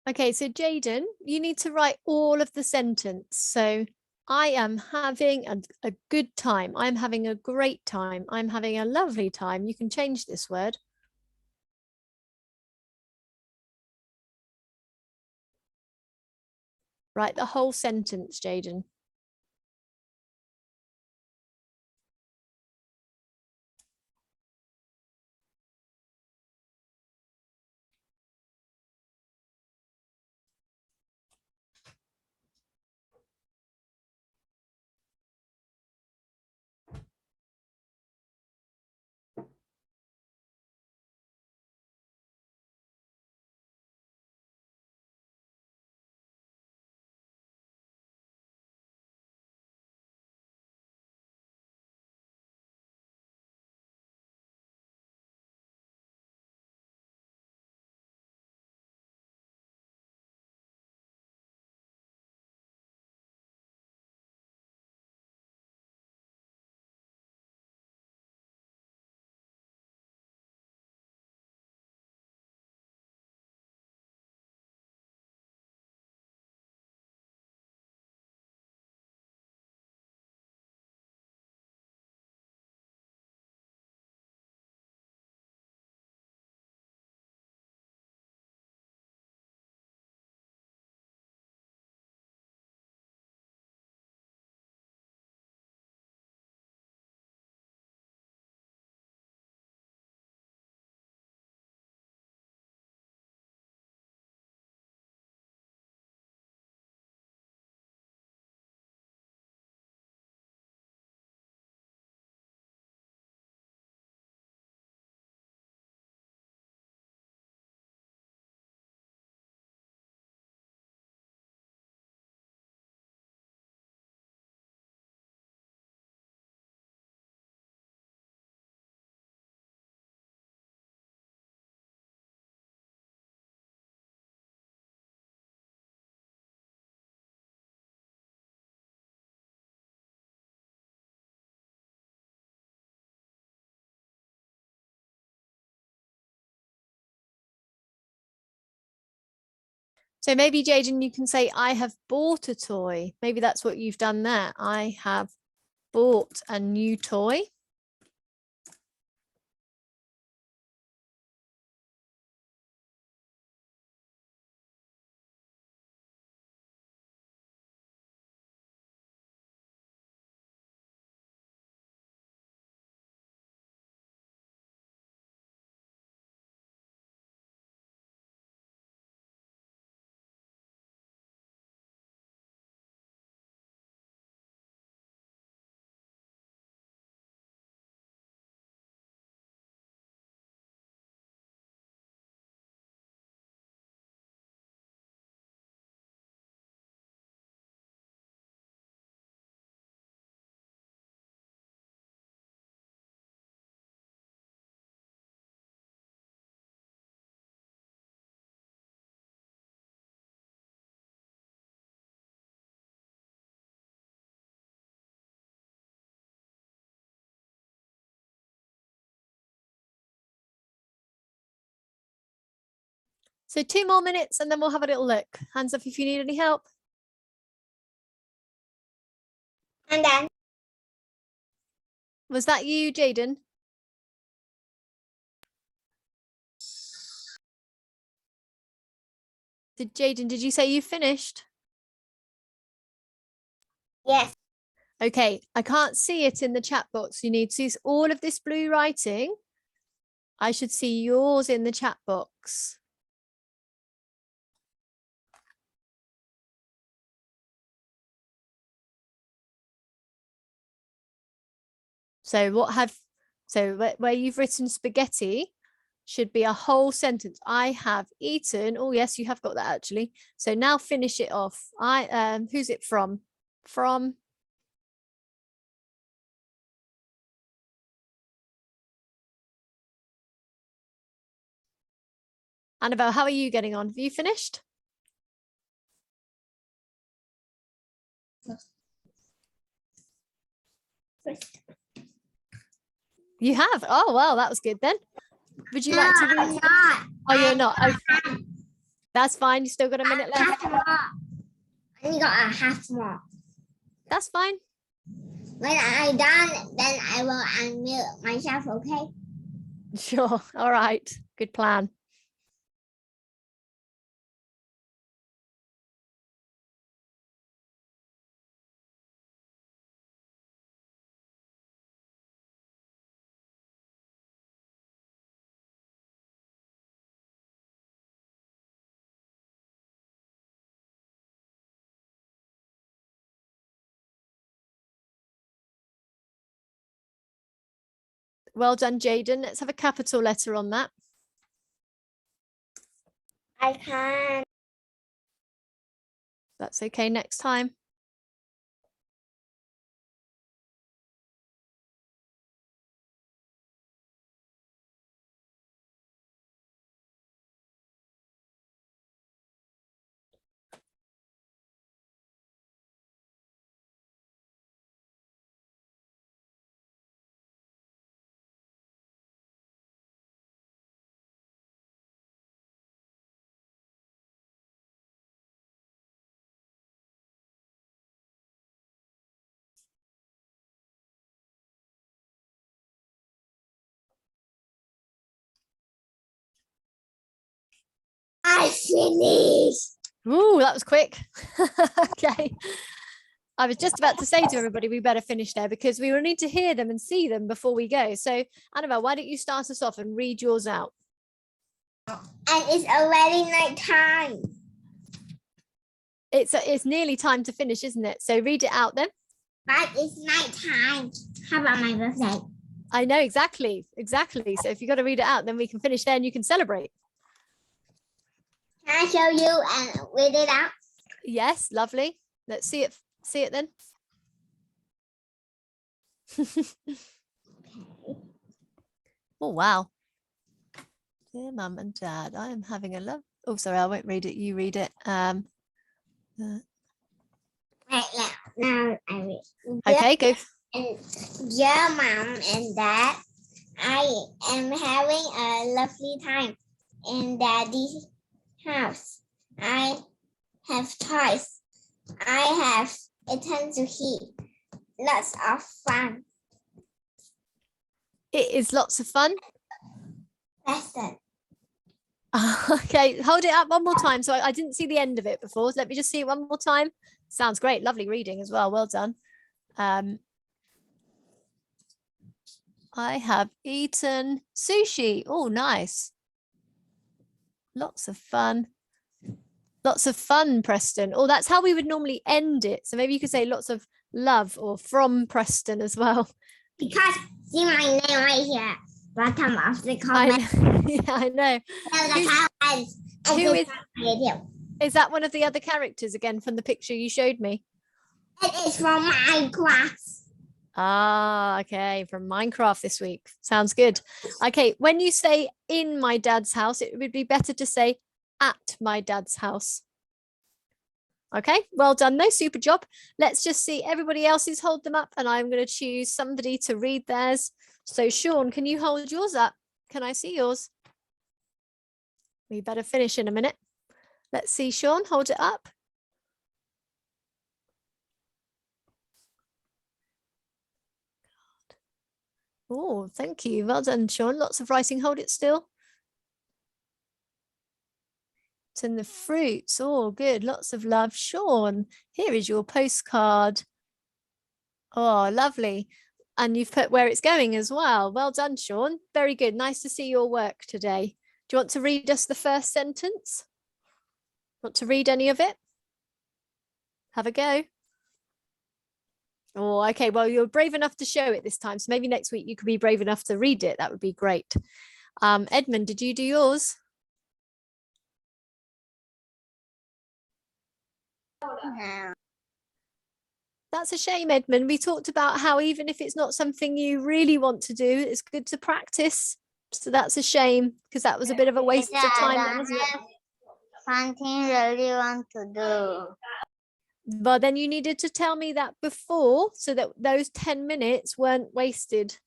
Okay, so Jaden, you need to write all of the sentence. So I am having a good time. I'm having a great time. I'm having a lovely time. You can change this word. Write the whole sentence, Jaden. So maybe, Jaden, you can say, I have bought a toy. Maybe that's what you've done there. I have bought a new toy. So 2 more minutes and then we'll have a little look. Hands up if you need any help. And then Was that you, Jaden? Did you say you finished? yes, Okay, I can't see it in the chat box. You need to see all of this blue writing. I should see yours in the chat box. So where you've written spaghetti should be a whole sentence. I have eaten. Oh yes, you have got that actually. So now finish it off. Who's it from? From Annabelle, how are you getting on? Have you finished? You have? Oh, well, that was good then. Would you like to read? I'm not. Oh, you're not. Oh, that's fine. You still got a minute left. Half more. I only got a half more. That's fine. When I'm done, then I will unmute myself, okay? Sure. All right. Good plan. Well done, Jaden. Let's have a capital letter on that. I can't. That's okay next time. I finished. Ooh, that was quick. Okay. I was just about to say to everybody, we better finish there because we will need to hear them and see them before we go. So, Annabelle, why don't you start us off and read yours out? And it's already night time. It's nearly time to finish, isn't it? So read it out then. But it's night time. How about my birthday? I know, exactly. So if you got to read it out, then we can finish there and you can celebrate. Can I show you and read it out? Yes, lovely. Let's see it. See it then. Oh, wow. Dear Mum and Dad, I am having a love. Oh, sorry, I won't read it. You read it. Right now I read. Okay, go. Dear Mom and Dad, I am having a lovely time in Daddy's house. I have toys. I have eaten to heat. Lots of fun. It is lots of fun. Pleasant. Okay, hold it up one more time. So I didn't see the end of it before. So let me just see it one more time. Sounds great. Lovely reading as well. Well done. I have eaten sushi. Oh, nice. Lots of fun. Lots of fun, Preston. Oh, that's how we would normally end it. So maybe you could say lots of love or from Preston as well. Because see my name right here. Bottom of the I comment. know. Yeah, I know. Is that one of the other characters again from the picture you showed me? It is from Minecraft. Ah, okay, from Minecraft this week. Sounds good. Okay, when you say in my dad's house, it would be better to say at my dad's house. Okay, well done. No, super job. Let's just see everybody else's hold them up, and I'm going to choose somebody to read theirs. So Sean, can you hold yours up? Can I see yours? We better finish in a minute. Let's see, Sean, hold it up. Oh, thank you. Well done, Sean. Lots of writing. Hold it still. It's in the fruits. Oh, good. Lots of love. Sean, here is your postcard. Oh, lovely. And you've put where it's going as well. Well done, Sean. Very good. Nice to see your work today. Do you want to read us the first sentence? Want to read any of it? Have a go. Oh, okay. Well, you're brave enough to show it this time. So maybe next week you could be brave enough to read it. That would be great. Edmund, did you do yours? No. That's a shame, Edmund. We talked about how even if it's not something you really want to do, it's good to practice. So that's a shame because that was a bit of a waste of time, then, wasn't it? Something really want to do. But then you needed to tell me that before so that those 10 minutes weren't wasted.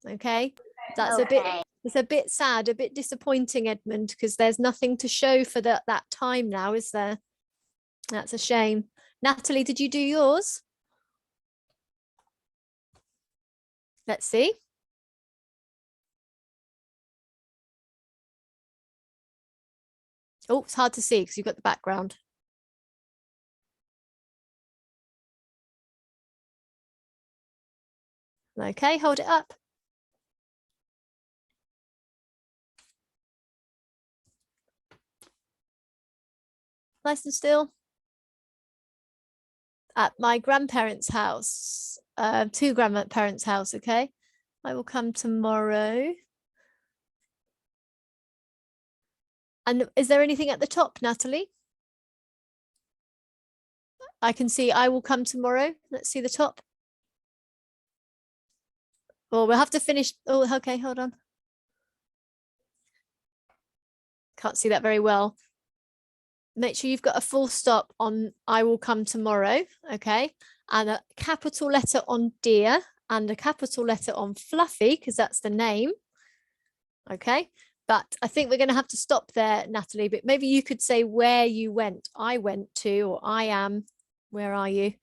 Okay. That's Okay. it's a bit sad, a bit disappointing, Edmund, because there's nothing to show for that time now, is there? That's a shame. Natalie, did you do yours? Let's see. Oh, it's hard to see because you've got the background. Okay, hold it up. Nice and still. At my grandparents' house, to grandparents' house, okay? I will come tomorrow. And is there anything at the top, Natalie? I can see I will come tomorrow. Let's see the top. Well, we'll have to finish. Oh, okay, hold on. Can't see that very well. Make sure you've got a full stop on I will come tomorrow, okay? And a capital letter on dear and a capital letter on Fluffy, because that's the name, okay? But I think we're going to have to stop there, Natalie, but maybe you could say where you went. I went to, or I am, where are you?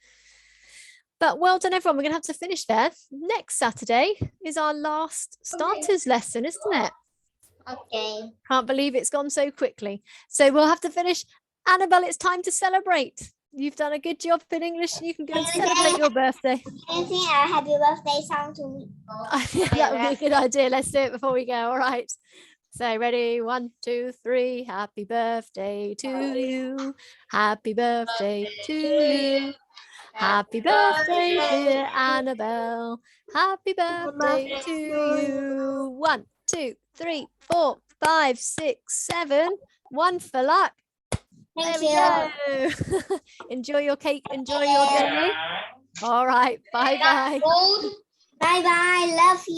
But well done, everyone. We're going to have to finish there. Next Saturday is our last starters lesson, isn't it? Okay. Can't believe it's gone so quickly. So we'll have to finish. Annabelle, it's time to celebrate. You've done a good job in English. You can go and celebrate your birthday. Can you sing a happy birthday song to me? That would be a good idea. Let's do it before we go. All right. So ready, 1, 2, 3. Happy birthday to you. Happy birthday to you. Happy birthday, dear Annabelle. Happy birthday to you. 1, 2, 3, 4, 5, 6, 7. 1 for luck. Thank There you. we go. Enjoy your cake. Enjoy your day. All right. Bye bye. Bye bye. Love you.